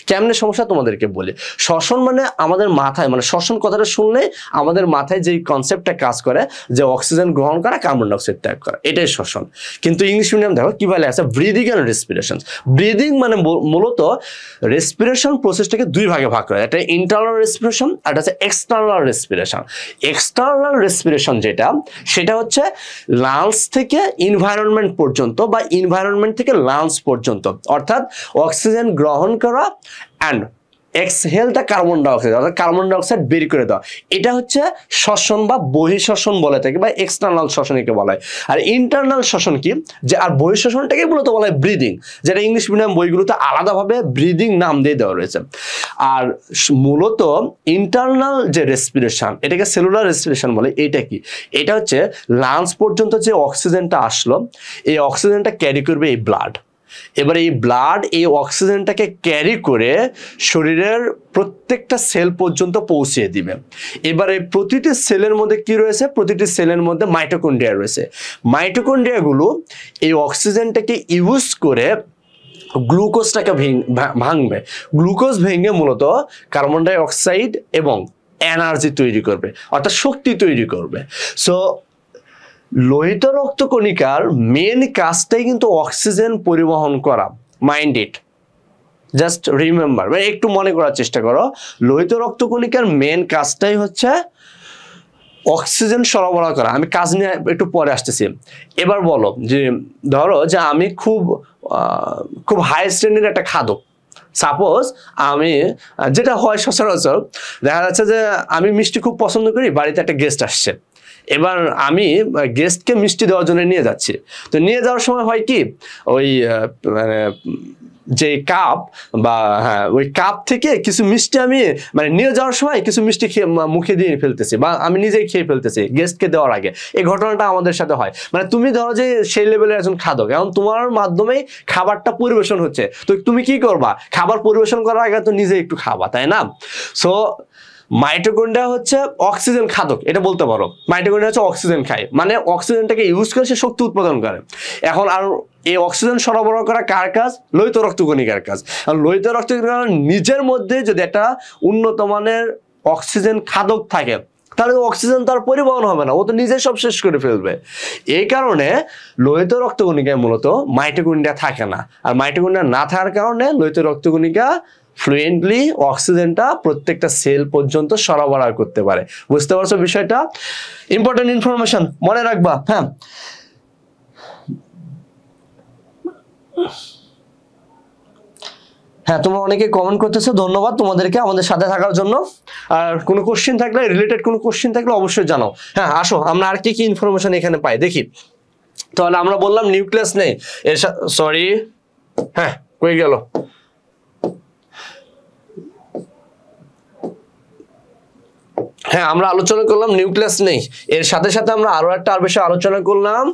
কেমনে সমস্যা তোমাদেরকে বলি। শ্বসন মানে আমাদের মাথায়, মানে শ্বসন কথাটা শুনলে আমাদের মাথায় যে কনসেপ্টটা কাজ করে, যে অক্সিজেন গ্রহণ করা, কার্বন ডাইঅক্সাইড ত্যাগ করা, এটাই শ্বসন। কিন্তু ইংলিশ মিডিয়াম দেখো কি বলে আছে, ব্রিদিং অ্যান্ড রেসপিরেশন। ব্রিদিং মানে মূলত রেসপিরেশন প্রসেসটাকে দুই ভাগে ভাগ করে, একটা ইন্টারনাল রেসপিরেশন আর এক্সটার্নাল রেসপিরেশন। এক্সটার্নাল রেসপিরেশন যেটা, সেটা হচ্ছে লাংস থেকে এনভায়রনমেন্ট পর্যন্ত, বা এনভায়রনমেন্ট থেকে লাংস পর্যন্ত, অর্থাৎ অক্সিজেন গ্রহণ করা and exhale the carbon dioxide, অর্থাৎ কার্বন ডাইঅক্সাইড বের করে দেওয়া, এটা হচ্ছে শ্বসন বা বহিঃশ্বসন বলে থাকে, বা এক্সটার্নাল শ্বসনকে বলা হয়। আর ইন্টারনাল শ্বসন কি, যে আর বহিঃশ্বসনটাকে মূলত বলা হয় ব্রিদিং, যেটা ইংলিশ মিডিয়াম বইগুলোতে আলাদাভাবে ব্রিদিং নাম দিয়ে দেওয়া রয়েছে। আর মূলত ইন্টারনাল যে রেসপিরেশন, এটাকে সেলুলার রেসপিরেশন বলে। এটা কি? এটা হচ্ছে লাংস পর্যন্ত যে অক্সিজেনটা আসলো, এই অক্সিজেনটা ক্যারি করবে এই ব্লাড। এবার এই ব্লাড এই অক্সিজেনটাকে ক্যারি করে শরীরের প্রত্যেকটা সেল পর্যন্ত পৌঁছে দিবে। এবারে প্রতিটি সেলের মধ্যে কি রয়েছে? প্রতিটি সেলের মধ্যে মাইটোকন্ড্রিয়া রয়েছে। মাইটোকন্ড্রিয়াগুলো এই অক্সিজেনটাকে ইউজ করে গ্লুকোজটাকে ভাঙবে। গ্লুকোজ ভেঙে মূলত কার্বন ডাই অক্সাইড এবং এনার্জি তৈরি করবে, অর্থাৎ শক্তি তৈরি করবে। সো লোহিত রক্তকণিকার মেন কাজটাই কিন্তু অক্সিজেন পরিবহন করা। মাইন্ড ইট, জাস্ট রিমেম্বার, মানে একটু মনে করার চেষ্টা করো, লোহিত রক্তকণিকার মেন কাজটাই হচ্ছে অক্সিজেন সরবরাহ করা। আমি কাজ নিয়ে একটু পরে আসতেছি। এবার বলো যে ধরো যে আমি খুব হাই শ্রেণীর একটা খাদক, সাপোজ আমি, যেটা হয় সচরাচর দেখা যাচ্ছে যে আমি মিষ্টি খুব পছন্দ করি, বাড়িতে একটা গেস্ট আসছে, এবার আমি গেস্টকে মিষ্টি দেওয়ার জন্য নিয়ে যাচ্ছি। তো নিয়ে যাওয়ার সময় হয় কি, ওই মানে যে কাপ বা হ্যাঁ ওই কাপ থেকে কিছু মিষ্টি আমি মানে নিয়ে যাওয়ার সময় কিছু মিষ্টি মুখে দিয়ে ফেলতেছি বা আমি নিজেই খেয়ে ফেলতেছি গেস্টকে দেওয়ার আগে, এই ঘটনাটা আমাদের সাথে হয়। মানে তুমি ধরো যে সেই লেভেলের একজন খাদক, এখন তোমার মাধ্যমেই খাবারটা পরিবেশন হচ্ছে, তো তুমি কি করবা, খাবার পরিবেশন করার আগে তো নিজে একটু খাবা, তাই না? সো মাইটোকন্ড্রিয়া হচ্ছে অক্সিজেন খাদক, এটা বলতে পারো। মাইটোকন্ড্রিয়া হচ্ছে অক্সিজেন খায়, মানে অক্সিজেনটাকে ইউজ করে সে শক্তি উৎপাদন করে। এখন আর এই অক্সিজেন সরবরাহ করা কার কাজ? লোহিত রক্তকণিকার কাজ। আর লোহিত রক্তকণিকার নিজের মধ্যে যদি একটা উন্নত মানের অক্সিজেন খাদক থাকে, তাহলে অক্সিজেন তার পরিবহন হবে না, ও তো নিজে সব শেষ করে ফেলবে। এই কারণে লোহিত রক্তকণিকায় মূলত মাইটোকন্ড্রিয়া থাকে না। আর মাইটোকন্ড্রিয়া না থাকার কারণে লোহিত রক্তকণিকা ফ্লুয়েন্টলি অক্সিজেনটা প্রত্যেকটা সেল পর্যন্ত সরবরাহ করতে পারে। বুঝতে পারছো বিষয়টা? ইম্পর্টেন্ট ইনফরমেশন মনে রাখবা। হ্যাঁ, হ্যাঁ, তোমরা অনেকে কমেন্ট করতেছো, ধন্যবাদ তোমাদেরকে আমাদের সাথে থাকার জন্য। আর কোনো কোশ্চেন থাকলে, রিলেটেড কোনো কোশ্চেন থাকলে অবশ্যই জানাও। হ্যাঁ, আসো আমরা আর কি কি ইনফরমেশন এখানে পাই দেখি। তাহলে আমরা বললাম নিউক্লিয়াস নেই, এর সরি, হ্যাঁ কই গেল, হ্যাঁ আমরা আলোচনা করলাম নিউক্লিয়াস নেই, এর সাথে সাথে আমরা আরো একটা বিষয় আলোচনা করলাম,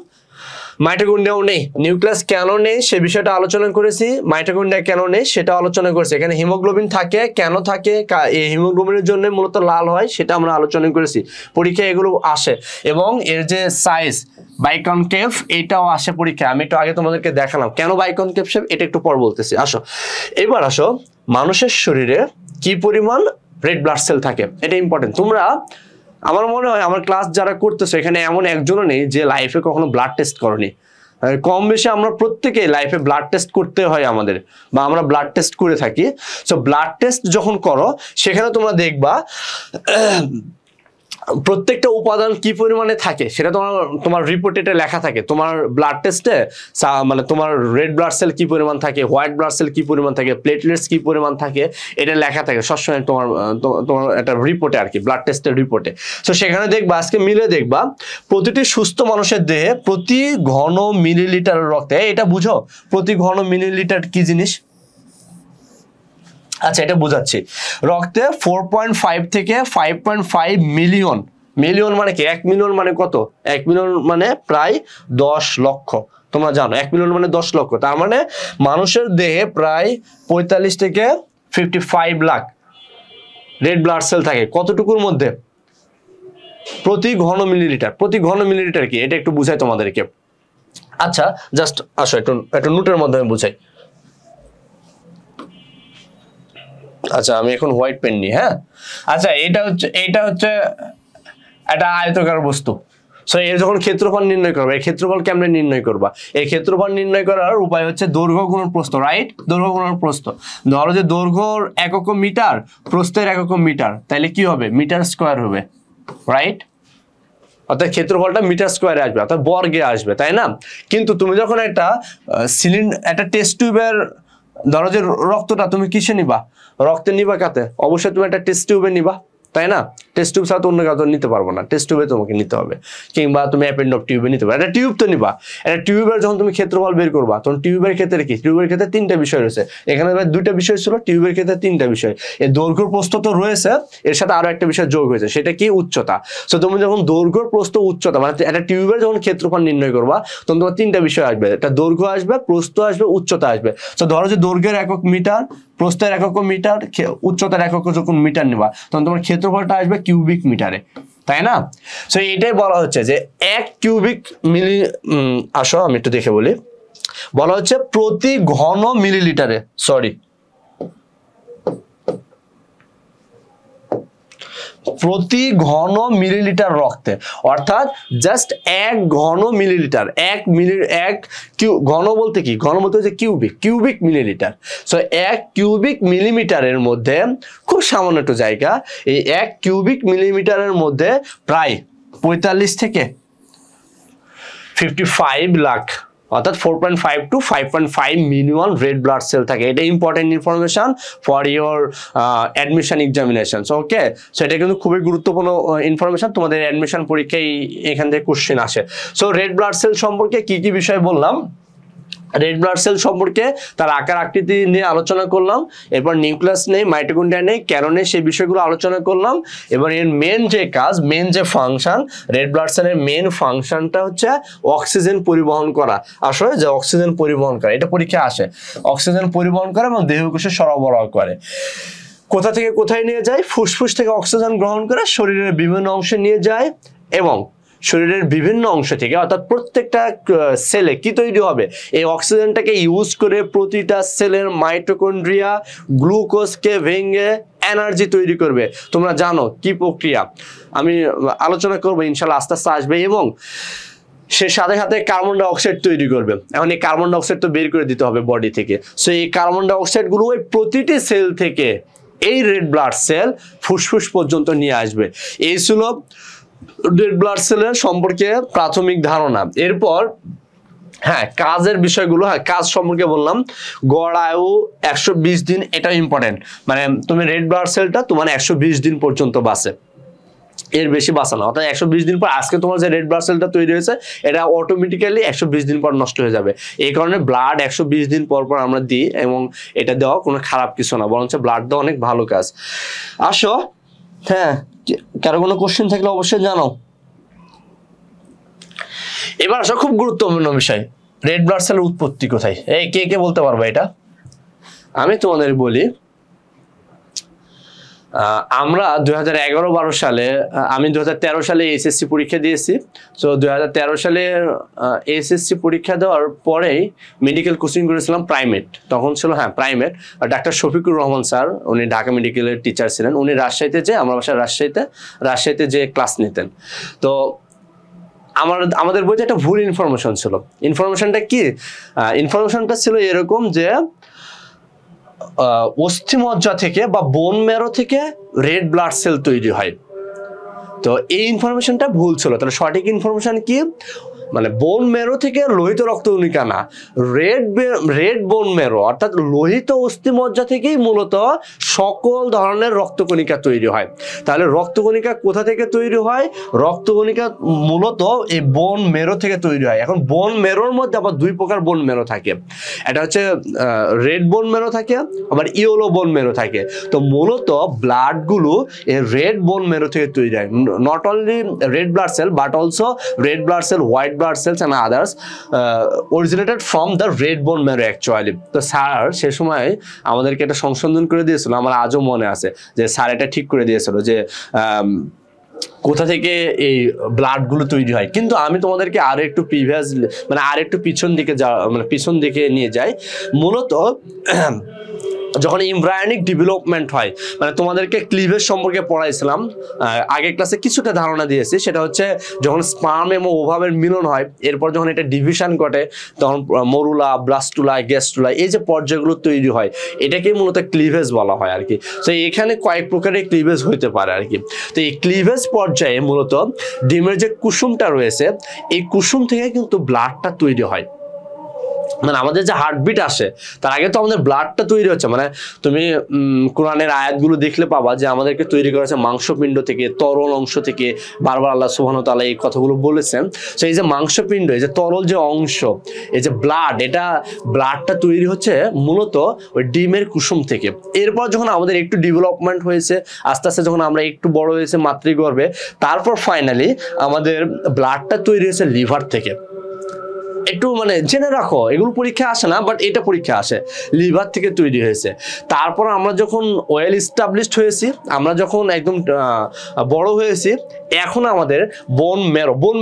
মাইটোকন্ড্রিয়াও নেই। নিউক্লিয়াস কেন নেই সে বিষয়টা আলোচনা করেছি, মাইটোকন্ড্রিয়া কেন নেই সেটা আলোচনা করেছি। এখানে হিমোগ্লোবিন থাকে, কেন থাকে, এই হিমোগ্লোবিনের জন্য মূলত লাল হয় সেটা আমরা আলোচনা করেছি। পরীক্ষায় এগুলো আসে, এবং এর যে সাইজ বাইকনকেভ এটাও আসে পরীক্ষায়। আমি একটু আগে তোমাদেরকে দেখালাম কেন বাইকনকেভ শেপ, এটা একটু পর বলতেছি। আসো এবার আসো, মানুষের শরীরে কি পরিমাণ রেড ব্লাড সেল থাকে, এটা ইম্পর্টেন্ট। তোমরা, আমার মনে হয় আমার ক্লাস যারা করতেছে এখানে এমন একজনও নেই যে লাইফে কখনো ব্লাড টেস্ট করনি। কম বেশি আমরা প্রত্যেকে লাইফে ব্লাড টেস্ট করতে হয় আমাদের, বা আমরা ব্লাড টেস্ট করে থাকি। সো ব্লাড টেস্ট যখন করো সেখানে তোমরা দেখবা প্রত্যেকটা উপাদান কি পরিমাণে থাকে সেটা তোমার রিপোর্টে লেখা থাকে। তোমার ব্লাড টেস্টে মানে তোমার রেড ব্লাড সেল কি পরিমাণ থাকে, হোয়াইট ব্লাড সেল কি পরিমাণ থাকে, প্লেটলেটস কি পরিমাণ থাকে, এটা লেখা থাকে সবসময় তোমার একটা রিপোর্টে আর কি, ব্লাড টেস্টের রিপোর্টে। তো সেখানে দেখবা, আজকে মিলে দেখবা প্রতিটি সুস্থ মানুষের দেহে প্রতি ঘন মিলিলিটার রক্তে, এটা বুঝো প্রতি ঘন মিলিলিটার কি জিনিস? আচ্ছা এটা বুঝাচ্ছি। রক্তে 4.5 থেকে 5.5 মিলিয়ন, মিলিয়ন মানে কি, 1 মিলিয়ন মানে কত? 1 মিলিয়ন মানে প্রায় 10 লক্ষ। তোমরা জানো 1 মিলিয়ন মানে 10 লক্ষ, তার মানে মানুষের দেহে প্রায় 45 থেকে 55 লাখ রেড ব্লাড সেল থাকে। কতটুকুর মধ্যে? প্রতি ঘন মিলিলিটার। প্রতি ঘন মিলিলিটার কি এটা একটু বুঝাই তোমাদেরকে। আচ্ছা জাস্ট আসো একটু নোটের মাধ্যমে বুঝাই। আচ্ছা আমি এখন হোয়াইট পেন নিই। হ্যাঁ, আচ্ছা এটা হচ্ছে একটা আয়তকার বস্তু। সো এর যখন ক্ষেত্রফল নির্ণয় করবা, এই ক্ষেত্রফল কেমনে নির্ণয় করবা? এই ক্ষেত্রফল নির্ণয় করার উপায় হচ্ছে দৈর্ঘ্য গুণন প্রস্থ, রাইট? দৈর্ঘ্য গুণন প্রস্থ। ধরো যে দৈর্ঘ্যর একক মিটার, প্রস্থের একক মিটার, তাহলে কি হবে? মিটার স্কোয়ার হবে, রাইট? অর্থাৎ ক্ষেত্রফলটা মিটার স্কোয়ারে আসবে, অর্থাৎ বর্গে আসবে, তাই না? কিন্তু তুমি যখন একটা একটা টেস্ট টিউবের, ধরো যে রক্তটা তুমি কিসে নিবা? রক্তে নিবা কাতে? অবশ্যই তুমি একটা টেস্ট টিউবে নিবা, তাই না? টেস্ট টিউব ছাড়া তো অন্য কাউকে নিতে পারবো না, টেস্ট টিউবে তোমাকে নিতে হবে, কিংবা তুমি অ্যাপেন্ডপ টিউবে নিতে পারো। একটা টিউব তো নিবা। একটা টিউবের যখন তুমি ক্ষেত্রফল বের করবা, তখন টিউবের ক্ষেত্রে কি? টিউবের ক্ষেত্রে 3টা বিষয় রয়েছে। এখানে 2টা বিষয় ছিল, টিউবের ক্ষেত্রে 3টা বিষয়। এর দৈর্ঘ্য প্রস্থ তো রয়েছে, এর সাথে আরো একটা বিষয় যোগ হয়েছে, সেটা কি? উচ্চতা। সো তুমি যখন দৈর্ঘ্য প্রস্থ উচ্চতা, মানে একটা টিউবের যখন ক্ষেত্রফল নির্ণয় করবা, তখন তোমার 3টা বিষয় আসবে, একটা দৈর্ঘ্য আসবে, প্রস্থ আসবে, উচ্চতা আসবে। সো ধরো যে দৈর্ঘ্যের একক মিটার, প্রস্থের একক মিটার, উচ্চতার একক যখন মিটার নিবা, তখন তোমার ক্ষেত্রফলটা আসবে কিউবিক মিটারে, তাই না? সো এটাই বলা হচ্ছে যে 1 কিউবিক মিলি, আসো আমি একটু দেখে বলি, বলা হচ্ছে প্রতি ঘন মিলিলিটারে, প্রতি ঘন মিলিলিটার রক্তে, অর্থাৎ জাস্ট 1 ঘন মিলিলিটার, ঘন বলতে কি? ঘন বলতে হচ্ছে কিউবিক মিলিলিটার। সো 1 কিউবিক মিলিমিটারের মধ্যে খুব সামান্য একটু জায়গা, এই 1 কিউবিক মিলিমিটারের মধ্যে প্রায় 45 থেকে 55 লাখ, অর্থাৎ 4.5 to 5.5 million red blood cell থাকে। এটা important information for your admission examinations. Okay, so এটা কিন্তু খুবই গুরুত্বপূর্ণ ইনফরমেশন, তোমাদের অ্যাডমিশন পরীক্ষায় এখান থেকে কোশ্চেন আসে। সো রেড ব্লাড সেল সম্পর্কে কি কি বিষয় বললাম, রেড ব্লাড সেল সম্পর্কে তার আকার আকৃতি নিয়ে আলোচনা করলাম, এরপর নিউক্লিয়াস নেই, মাইটোকন্ড্রিয়া নেই, কেন নেই সেই বিষয়গুলো আলোচনা করলাম। এবার এর মেন যে কাজ, মেন যে ফাংশন, রেড ব্লাড সেলের মেন ফাংশনটা হচ্ছে অক্সিজেন পরিবহন করা। আসলে যে অক্সিজেন পরিবহন করে, এটা পরীক্ষা আসে, অক্সিজেন পরিবহন করে এবং দেহকোষে সরবরাহ করে। কোথা থেকে কোথায় নিয়ে যায়? ফুসফুস থেকে অক্সিজেন গ্রহণ করে শরীরের বিভিন্ন অংশে নিয়ে যায় এবং শরীরের বিভিন্ন অংশ থেকে, অর্থাৎ প্রত্যেকটা সেলে কি তৈরি হবে, এই অক্সিজেনটাকে ইউজ করে প্রতিটা সেলের মাইটোকন্ড্রিয়া গ্লুকোজকে ভেঙে এনার্জি তৈরি করবে। তোমরা জানো কি প্রক্রিয়া, আমি আলোচনা করবো ইনশাল্লাহ, আস্তে আস্তে আসবে। এবং সে সাথে সাথে কার্বন ডাই অক্সাইড তৈরি করবে। এখন এই কার্বন ডাই অক্সাইড তো বের করে দিতে হবে বডি থেকে, সো এই কার্বন ডাই অক্সাইড গুলো ওই প্রতিটি সেল থেকে এই রেড ব্লাড সেল ফুসফুস পর্যন্ত নিয়ে আসবে। এই ছিল রেড ব্লাড সেলের সম্পর্কে প্রাথমিক ধারণা। এরপর হ্যাঁ, কাজের বিষয়গুলো, হ্যাঁ কাজ সম্পর্কে বললাম। গড় আয়ু 120 দিন, এটা ইম্পর্টেন্ট। মানে তুমি রেড ব্লাড সেলটা তোমার 120 দিন পর্যন্ত বাঁচে, এর বেশি বাঁচে না। অর্থাৎ 120 দিন পর আজকে তোমার যে রেড ব্লাড সেলটা তৈরি হয়েছে, এটা অটোমেটিক্যালি 120 দিন পর নষ্ট হয়ে যাবে। এই কারণে ব্লাড 120 দিন পর পর আমরা দিই, এবং এটা দেওয়া কোনো খারাপ কিছু না, বরঞ্চ ব্লাড দেওয়া অনেক ভালো কাজ। আসো, হ্যাঁ কারো কোনো কোশ্চেন থাকলে অবশ্যই জানাও। এবার আসো খুব গুরুত্বপূর্ণ বিষয়, রেড ব্লাড সেলের উৎপত্তি কোথায়? এই কে কে বলতে পারবে এটা? আমি তোমাদের বলি, আমরা 2011-12 সালে, আমি 2013 সালে এসএসসি পরীক্ষা দিয়েছি। তো 2013 সালে এসএসসি পরীক্ষা দেওয়ার পরেই মেডিকেল কোচিং করেছিলাম প্রাইমেট, তখন ছিল হ্যাঁ primate. Doctor Shafiqur Rahman sir, উনি ঢাকা মেডিকেলের টিচার ছিলেন, উনি রাজশাহীতে যে, আমার বাসা রাজশাহীতে যে ক্লাস নিতেন। তো আমাদের বইতে একটা ভুল ইনফরমেশন ছিল। ইনফরমেশনটা কি? ইনফরমেশনটা ছিল এরকম যে অস্থিমজ্জা থেকে বা বোন ম্যারো থেকে রেড ব্লাড সেল তৈরি হয়। তো এই ইনফরমেশনটা ভুল ছিল। তাহলে সঠিক ইনফরমেশন কি? মানে বোন ম্যারো থেকে লোহিত রক্তকণিকা না, রেড বোন ম্যারো অর্থাৎ লোহিত অস্থিমজ্জা থেকেই মূলত সকল ধরনের রক্তকণিকা তৈরি হয়। তাহলে রক্তকণিকা কোথা থেকে তৈরি হয়? রক্তকণিকা মূলত এই বোন ম্যারো থেকে তৈরি হয়। এখন বোন ম্যারোর মধ্যে আবার দুই প্রকার বোন ম্যারো থাকে, এটা হচ্ছে রেড বোন ম্যারো থাকে, আবার ইয়েলো বোন ম্যারো থাকে। তো মূলত ব্লাডগুলো এই রেড বোন ম্যারো থেকে তৈরি হয়। Not only red blood cell but also red blood cell, white blood cells and others originated from the red bone marrow actually. তো স্যার সে সময় আমাদেরকে এটা সংশোধন করে দিয়েছিল, আমার আজও মনে আছে যে স্যার এটা ঠিক করে দিয়েছিল যে কোথা থেকে এই ব্লাড গুলো তৈরি হয়। কিন্তু আমি তোমাদেরকে আরো একটু প্রিভিয়াস, মানে আর একটু পিছন দিকে নিয়ে যাই। মূলত যখন এমব্রায়োনিক ডেভেলপমেন্ট হয়, মানে তোমাদেরকে ক্লিভেজ সম্পর্কে পড়াইছিলাম, আগের ক্লাসে কিছুটা ধারণা দিয়েছি। সেটা হচ্ছে যখন স্পার্ম এবং ওভাবের মিলন হয়, এরপর যখন এটা ডিভিশন ঘটে, তখন মরুলা, ব্লাস্টুলা, গ্যাস্টুলা, এই যে পর্যায়গুলো তৈরি হয়, এটাকে মূলত ক্লিভেজ বলা হয় আর কি। তো এখানে কয়েক প্রকারের ক্লিভেজ হইতে পারে আর কি। তো এই ক্লিভেজ পর্যায়ে মূলত ডিমের যে কুসুমটা রয়েছে, এই কুসুম থেকে কিন্তু ব্লাডটা তৈরি হয়। মানে আমাদের যে হার্টবিট আসে তার আগে তো আমাদের ব্লাডটা তৈরি হচ্ছে। মানে তুমি কোরআনের আয়াতগুলো দেখলে পাবা যে আমাদেরকে তৈরি করা হচ্ছে মাংসপিণ্ড থেকে, তরল অংশ থেকে। বারবার আল্লাহ সুবহানাহু ওয়া তাআলা এই কথাগুলো বলেছেন। তো এই যে মাংসপিণ্ড, এই যে তরল যে অংশ, এই যে ব্লাড, এটা ব্লাডটা তৈরি হচ্ছে মূলত ওই ডিমের কুসুম থেকে। এরপর যখন আমাদের একটু ডেভেলপমেন্ট হয়েছে, আস্তে আস্তে যখন আমরা একটু বড় হয়েছে মাতৃগর্ভে, তারপর ফাইনালি আমাদের ব্লাডটা তৈরি হয়েছে লিভার থেকে। একটু মানে জেনে রাখো, এগুলো পরীক্ষা আসে না, বাট এটা পরীক্ষা আসে। লিভার থেকে তৈরি হয়েছে। তারপর আমরা যখন ওয়েল এস্টাবলিশড হয়েছি, আমরা যখন একদম বড় হয়েছি, এখন আমাদের বোন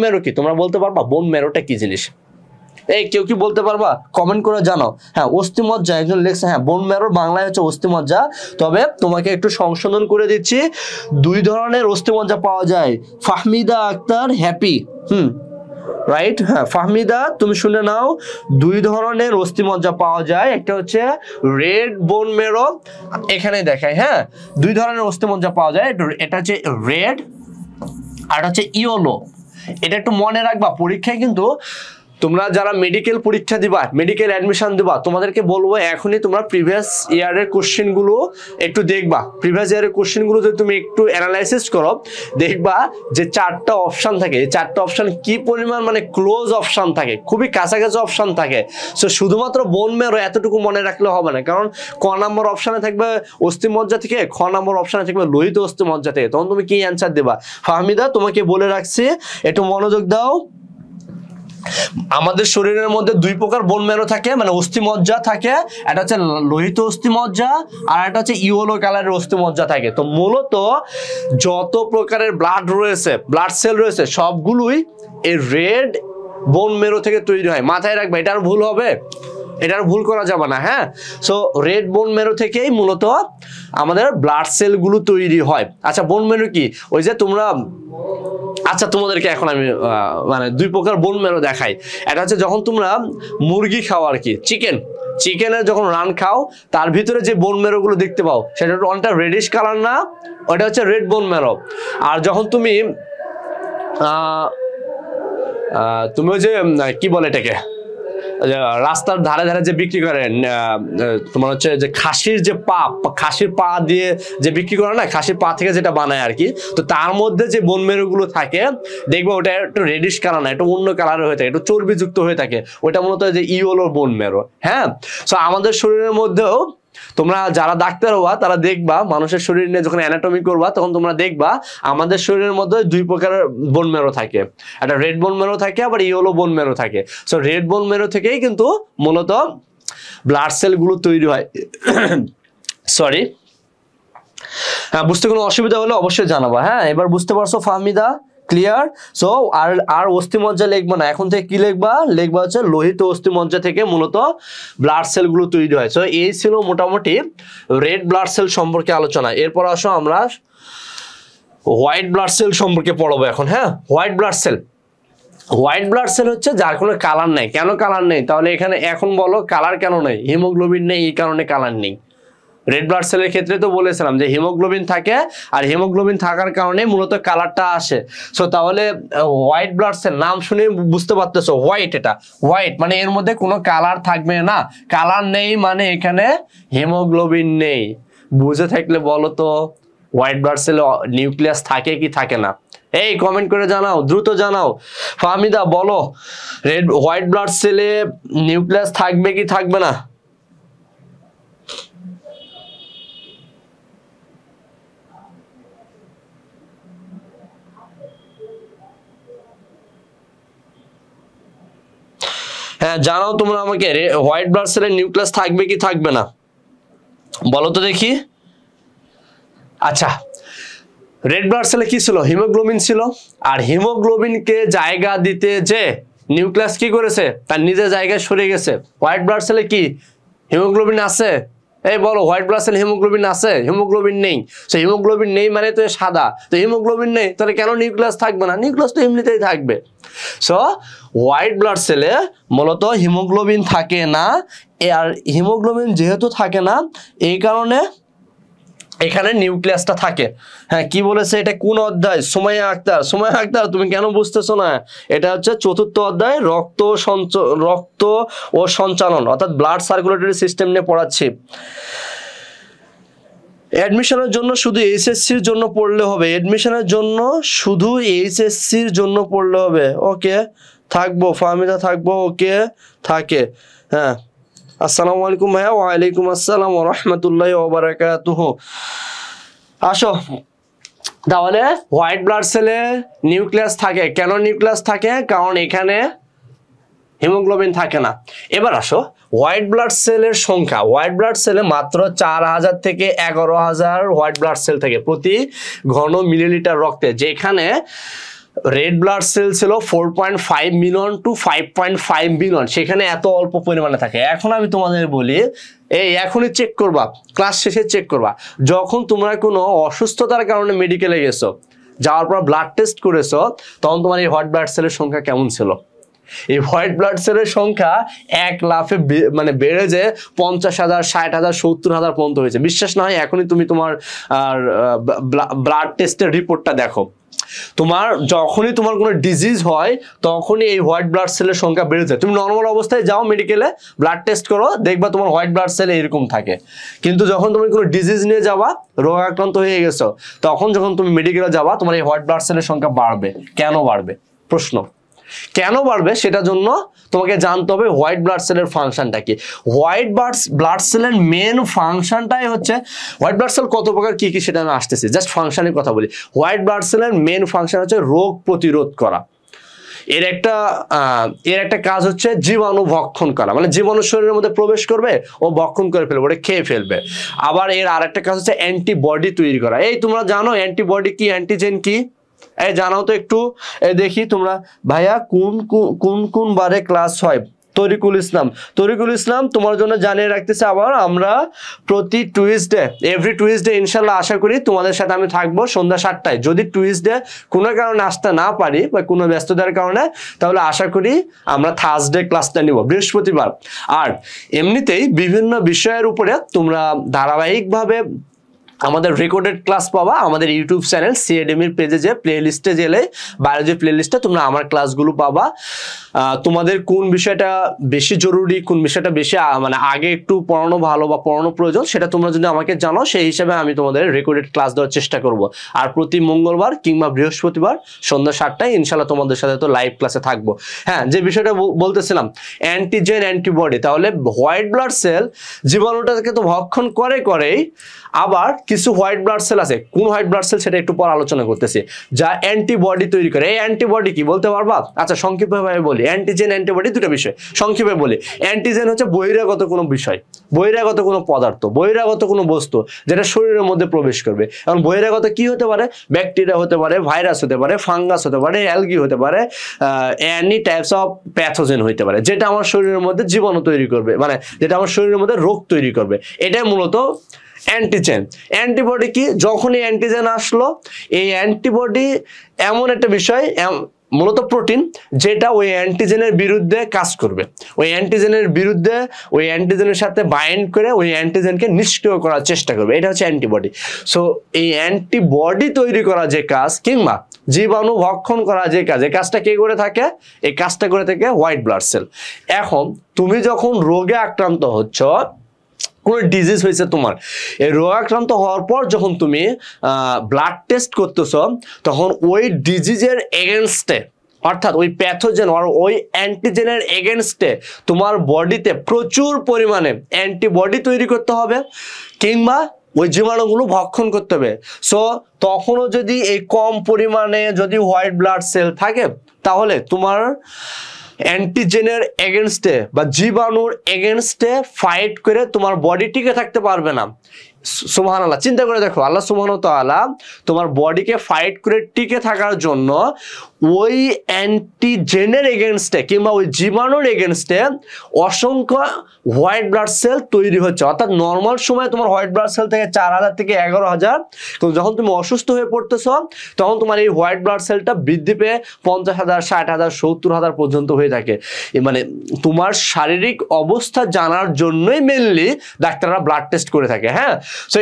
ম্যারো কি তোমরা বলতে পারবা? বোন ম্যারোটা কি জিনিস? এই কেউ কি বলতে পারবা? কমেন্ট করে জানাও। হ্যাঁ, অস্থিমজ্জা একজন লিখছে, হ্যাঁ বোন ম্যারোর বাংলায় হচ্ছে অস্থিমজ্জা। তবে তোমাকে একটু সংশোধন করে দিচ্ছি, দুই ধরনের অস্থিমজ্জা পাওয়া যায়। ফাহমিদা আক্তার হ্যাপি, রাইট, হ্যাঁ ফাহমিদা তুমি শুনে নাও, দুই ধরনের অস্থিমজ্জা পাওয়া যায়। একটা হচ্ছে রেড বোন ম্যারো, এখানে দেখায়, হ্যাঁ দুই ধরনের অস্থিমজ্জা পাওয়া যায়। এটা হচ্ছে রেড আর হচ্ছে ইয়েলো। এটা একটু মনে রাখবা, পরীক্ষায় কিন্তু তোমরা যারা মেডিকেল পরীক্ষা দিবা, মেডিকেল অ্যাডমিশন দিবা, তোমাদেরকে বলবো এখনই তোমরা প্রিভিয়াস ইয়ারের কোশ্চেনগুলো একটু দেখবা। প্রিভিয়াস ইয়ারের কোশ্চেনগুলো যদি তুমি একটু অ্যানালাইসিস করো, দেখবা যে 4টা অপশন থাকে, এই 4টা অপশন কি পরিমাণ মানে ক্লোজ অপশন থাকে, খুবই কাছাকাছি অপশন থাকে। সো শুধুমাত্র বোন ম্যারো এতটুকু মনে রাখলে হবে না, কারণ ক নম্বর অপশনে থাকবে অস্থিমজ্জা থেকে, খ নম্বর অপশনে থাকবে লোহিত অস্থিমজ্জা থেকে, তখন তুমি কি অ্যান্সার দেবা? ফাহমিদা তোমাকে বলে রাখছি, একটু মনোযোগ দাও। আমাদের শরীরের মধ্যে 2 প্রকার বোন ম্যারো থাকে, মানে অস্থিমজ্জা থাকে, একটা হচ্ছে লোহিত অস্থিমজ্জা আর একটা হচ্ছে ইয়েলো কালারের অস্থিমজ্জা থাকে। তো মূলত যত প্রকারের ব্লাড রয়েছে, ব্লাড সেল রয়েছে, সবগুলোই এই রেড বোন ম্যারো থেকে তৈরি হয়। মাথায় রাখবে, এটা আর ভুল হবে, এটা আর ভুল করা যাবে না। হ্যাঁ, সো রেড বোন ম্যারো থেকেই মূলত আমাদের ব্লাড সেলগুলো তৈরি হয়। আচ্ছা, বোন ম্যারো কি? ওই যে তোমরা, আচ্ছা তোমাদেরকে এখন আমি মানে 2 প্রকার বোন ম্যারো দেখাই। এটা হচ্ছে যখন তোমরা মুরগি খাও আর কি, চিকেনের যখন রান খাও, তার ভিতরে যে বোন ম্যারো গুলো দেখতে পাও, সেটা অনেকটা রেডিশ কালার না, ওটা হচ্ছে রেড বোন ম্যারো। আর যখন তুমি ওই যে কি বলে এটাকে, রাস্তার ধারে ধারে যে বিক্রি করেন, তোমার হচ্ছে যে খাসির যে খাসির পা দিয়ে যে বিক্রি করে না, খাসির পা থেকে যেটা বানায় আর কি, তো তার মধ্যে যে বোন ম্যারো গুলো থাকে, দেখবো ওটা একটু রেডিশ কালার না, একটু অন্য কালারের হয়ে থাকে, একটু চর্বিযুক্ত হয়ে থাকে, ওটা মূলত যে ইয়েলো বোন ম্যারো। হ্যাঁ, সো আমাদের শরীরের মধ্যেও তোমরা যারা ডাক্তার হওয়া, তারা দেখবা মানুষের শরীর নিয়ে যখন অ্যানাটমি করবা, তখন তোমরা দেখবা আমাদের শরীরের মধ্যে 2 প্রকারের বোন ম্যারো থাকে, একটা রেড বোন ম্যারো থাকে, আবার ইয়েলো বোন ম্যারো থাকে। সো রেড বোন ম্যারো থেকেই কিন্তু মূলত ব্লাড সেল গুলো তৈরি হয়। সরি, হ্যাঁ, বুঝতে কোনো অসুবিধা হলে অবশ্যই জানাবা। হ্যাঁ, এবার বুঝতে পারছো ফাহমিদা? ক্লিয়ার? সো আর অস্থিমজ্জা লিখবা না, এখন থেকে কি লিখবা হচ্ছে লোহিত অস্থিমজ্জা থেকে মূলত ব্লাড সেলগুলো তৈরি হয়। সো এই ছিল মোটামুটি রেড ব্লাড সেল সম্পর্কে আলোচনা। এরপর আসো আমরা হোয়াইট ব্লাড সেল সম্পর্কে পড়বো এখন। হ্যাঁ, হোয়াইট ব্লাড সেল হচ্ছে যার কোনো কালার নেই। কেন কালার নেই? তাহলে এখানে এখন বলো কালার কেন নেই? হিমোগ্লোবিন নেই, এই কারণে কালার নেই। রেড ব্লাড সেলের ক্ষেত্রে তো বলেছিলাম যে হিমোগ্লোবিন থাকে, আর হিমোগ্লোবিন থাকার কারণে মূলত কালারটা আসে। সো তাহলে হোয়াইট ব্লাড সেল নাম শুনে বুঝতে পারতেছো, হোয়াইট, এটা হোয়াইট মানে এর মধ্যে কোনো কালার থাকবে না। কালার নেই মানে এখানে হিমোগ্লোবিন নেই। বুঝে থাকলে বলো তো হোয়াইট ব্লাড সেলে নিউক্লিয়াস থাকে কি থাকে না? এই কমেন্ট করে জানাও, দ্রুত জানাও। ফাহমিদা বলো, হোয়াইট ব্লাড সেলে নিউক্লিয়াস থাকবে কি থাকবে না? হ্যাঁ, জানাও তোমরা আমাকে, হোয়াইট ব্লাড সেলের নিউক্লিয়াস থাকবে কি থাকবে না, বলো তো দেখি। আচ্ছা, রেড ব্লাড সেলে কি ছিল? হিমোগ্লোবিন ছিল। আর হিমোগ্লোবিনকে জায়গা দিতে যে নিউক্লিয়াস কি করেছে, তার নিজের জায়গায় সরে গেছে। হোয়াইট ব্লাড সেলে কি হিমোগ্লোবিন আছে? এই বলো, হোয়াইট ব্লাড সেল হিমোগ্লোবিন আছে? হিমোগ্লোবিন নেই। সো হিমোগ্লোবিন নেই মানে তো সাদা, তো হিমোগ্লোবিন নেই, তাহলে কেন নিউক্লিয়াস থাকবে না? নিউক্লিয়াস তো এমনিতেই থাকবে। সো হোয়াইট ব্লাড সেলে মূলত হিমোগ্লোবিন থাকে না। আর হিমোগ্লোবিন যেহেতু থাকে না, এই কারণে এখানে নিউক্লিয়াসটা থাকে। হ্যাঁ, কি বলেছে এটা? কোন অধ্যায়? সুমাইয়া আক্তার, তুমি কেন বুঝতেছো না? এটা হচ্ছে 4র্থ অধ্যায়, রক্ত ও সঞ্চালন, অর্থাৎ ব্লাড সার্কুলেটরি সিস্টেম নিয়ে পড়াচ্ছি। অ্যাডমিশনের জন্য শুধু এইচএসসির জন্য পড়লে হবে, অ্যাডমিশনের জন্য শুধু এইচএসসির জন্য পড়লে হবে। ওকে, থাকবো ফাহমিদা, থাকবো। ওকে, থাকে। হ্যাঁ, আসসালামু আলাইকুম ভাইয়া। ওয়ালাইকুম আসসালাম ওয়া রাহমাতুল্লাহি ওয়া বারাকাতুহু। আসো, তাহলে হোয়াইট ব্লাড সেলে নিউক্লিয়াস থাকে। কেন নিউক্লিয়াস থাকে? কারণ এখানে হিমোগ্লোবিন থাকে না। এবার আসো হোয়াইট ব্লাড সেলের সংখ্যা। হোয়াইট ব্লাড সেলে মাত্র 4000 থেকে 11000 হোয়াইট ব্লাড সেল থাকে প্রতি ঘন মিলিলিটার রক্তে, যেখানে রেড ব্লাড সেল ছিল 4.5 মিলিয়ন টু 5.5 মিলিয়ন, সেখানে এত অল্প পরিমাণে থাকে। এখন আমি তোমাদের বলি, এই এখনই চেক করবা, ক্লাস শেষে চেক করবা, যখন তোমরা কোনো অসুস্থতার কারণে মেডিকেলে গেছো, যাওয়ার পর ব্লাড টেস্ট করেছো, তখন তোমার এই হোয়াইট ব্লাড সেলের সংখ্যা কেমন ছিল? এই হোয়াইট ব্লাড সেলের সংখ্যা এক লাফে মানে বেড়ে যে 50,000, 60,000, 70,000 পর্যন্ত হয়েছে। বিশ্বাস না হয় এখনই তুমি তোমার ব্লাড টেস্টের রিপোর্টটা দেখো। তোমার যখনই তোমার কোনো ডিজিজ হয় তখনই এই হোয়াইট ব্লাড সেলের সংখ্যা বেড়ে যায়। তুমি নর্মাল অবস্থায় যাও মেডিকেলে, ব্লাড টেস্ট করো, দেখবা তোমার হোয়াইট ব্লাড সেল এরকম থাকে। কিন্তু যখন তুমি কোনো ডিজিজ নিয়ে যাবা, রোগ আক্রান্ত হয়ে গেছো, তখন যখন তুমি মেডিকেলে যাবা তোমার এই হোয়াইট ব্লাড সেলের সংখ্যা বাড়বে। কেন বাড়বে? প্রশ্ন কেন বাড়বে সেটার জন্য তোমাকে জানতে হবে হোয়াইট ব্লাড সেলের ফাংশনটা কি। হোয়াইট ব্লাড সেলের মেন ফাংশনটাই হচ্ছে, হোয়াইট ব্লাড সেল কত প্রকার কি কি সেটা আমি আসতেছি, জাস্ট ফাংশনের কথা বলি। হোয়াইট ব্লাড সেলের মেন ফাংশন হচ্ছে রোগ প্রতিরোধ করা। এর একটা কাজ হচ্ছে জীবাণু ভক্ষণ করা, মানে জীবাণু শরীরের মধ্যে প্রবেশ করবে ও ভক্ষণ করে ফেলবে, ওটা খেয়ে ফেলবে। আবার এর আরেকটা কাজ হচ্ছে অ্যান্টিবডি তৈরি করা। এই তোমরা জানো অ্যান্টিবডি কি, অ্যান্টিজেন কি? এই জানাও তো একটু। দেখি তোমরা, ভাইয়া কোন বারে ক্লাস হয়? তরিকুল ইসলাম তোমার জন্য জানিয়ে রাখতেছে। আবার আমরা প্রতি টুইসডে, এভরি টুইসডে ইনশাল্লাহ আশা করি তোমাদের সাথে আমি থাকবো সন্ধ্যা 7টায়। যদি টুইসডে কোনো কারণে আসতে না পারি বা কোনো ব্যস্ততার কারণে, তাহলে আশা করি আমরা থার্সডে ক্লাসটা নিব, বৃহস্পতিবার। আর এমনিতেই বিভিন্ন বিষয়ের উপরে তোমরা ধারাবাহিকভাবে আমাদের রেকর্ডেড ক্লাস পাবা আমাদের ইউটিউব চ্যানেল সিএডএমির পেজে, যে প্লে লিস্টে গেলে বায়োলজি প্লে লিস্টে তোমরা আমার ক্লাসগুলো পাবা। তোমাদের কোন বিষয়টা বেশি জরুরি, কোন বিষয়টা বেশি মানে আগে একটু পড়ানো ভালো বা পড়ানো প্রয়োজন, সেটা তোমরা যদি আমাকে জানাও, সেই হিসাবে আমি তোমাদের রেকর্ডেড ক্লাস দেওয়ার চেষ্টা করব। আর প্রতি মঙ্গলবার কিংবা বৃহস্পতিবার সন্ধ্যা 7টায় ইনশাল্লাহ তোমাদের সাথে তো লাইভ ক্লাসে থাকবো। হ্যাঁ, যে বিষয়টা বলতেছিলাম অ্যান্টিজেন অ্যান্টিবডি, তাহলে হোয়াইট ব্লাড সেল জীবাণুটাকে তো ভক্ষণ করেই, আবার কিছু হোয়াইট ব্লাড সেল আছে। কোন হোয়াইট ব্লাড সেল সেটা একটু পর আলোচনা করতেছি, যা অ্যান্টিবডি তৈরি করে। এই অ্যান্টিবডি কি বলতে পারবা? আচ্ছা সংক্ষেপভাবে বলি, অ্যান্টিজেন অ্যান্টিবডি দুটো বিষয়, সংক্ষেপে বলি। অ্যান্টিজেন হচ্ছে বহিরাগত কোনো বিষয়, বহিরাগত কোনো পদার্থ, বহিরাগত কোনো বস্তু যেটা শরীরের মধ্যে প্রবেশ করবে। এখন বহিরাগত কি হতে পারে? ব্যাকটেরিয়া হতে পারে, ভাইরাস হতে পারে, ফাঙ্গাস হতে পারে, অ্যালগি হতে পারে, এনি টাইপস অফ প্যাথোজেন হতে পারে, যেটা আমার শরীরের মধ্যে জীবাণু তৈরি করবে, মানে যেটা আমার শরীরের মধ্যে রোগ তৈরি করবে। এটাই মূলত অ্যান্টিজেন। অ্যান্টিবডি কি? যখনই অ্যান্টিজেন আসলো, এই অ্যান্টিবডি এমন একটা বিষয়, মূলত প্রোটিন, যেটা ওই অ্যান্টিজেনের বিরুদ্ধে কাজ করবে। ওই অ্যান্টিজেনের বিরুদ্ধে, ওই অ্যান্টিজেনের সাথে বাইন্ড করে ওই অ্যান্টিজেনকে নিষ্ক্রিয় করার চেষ্টা করবে। এটা হচ্ছে অ্যান্টিবডি। সো এই অ্যান্টিবডি তৈরি করা যে কাজ, কিংবা জীবাণু ভক্ষণ করা যে কাজ, এই কাজটা কে করে থাকে? এই কাজটা করে থাকে হোয়াইট ব্লাড সেল। এখন তুমি যখন রোগে আক্রান্ত হচ্ছ, কোনো ডিজিজ হয়েছে তোমার, এই রোগ আক্রান্ত হওয়ার পর যখন তুমি ব্লাড টেস্ট করতেছ, তখন ওই ডিজিজের এগেনস্টে, অর্থাৎ ওই প্যাথোজেন আর ওই অ্যান্টিজেনের এগেনস্টে তোমার বডিতে প্রচুর পরিমাণে অ্যান্টিবডি তৈরি করতে হবে, কিংবা ওই জীবাণুগুলো ভক্ষণ করতে হবে। সো তখনও যদি এই কম পরিমাণে যদি হোয়াইট ব্লাড সেল থাকে, তাহলে তোমার অ্যান্টিজেনের এগেনস্টে বা জীবাণুর এগেনস্টে ফাইট করে তোমার বডি টিকে থাকতে পারবে না। সুবহানাল্লাহ, চিন্তা করে দেখো, আল্লাহ সুবহানাহু ওয়া তাআলা তোমার বডিকে ফাইট করে টিকে থাকার জন্য ওই অ্যান্টিজেনের এগেনস্টে কিংবা ওই জীবাণুর এগেনস্টে অসংখ্য হোয়াইট ব্লাড সেল তৈরি হচ্ছে। অর্থাৎ নর্মাল সময় তোমার হোয়াইট ব্লাড সেল থেকে 4,000 থেকে 11,000, কিন্তু যখন তুমি অসুস্থ হয়ে পড়তেছ, তখন তোমার এই হোয়াইট ব্লাড সেলটা বৃদ্ধি পেয়ে 50,000, 60,000, 70,000 পর্যন্ত হয়ে থাকে। মানে তোমার শারীরিক অবস্থা জানার জন্যই মেনলি ডাক্তাররা ব্লাড টেস্ট করে থাকে। হ্যাঁ, সো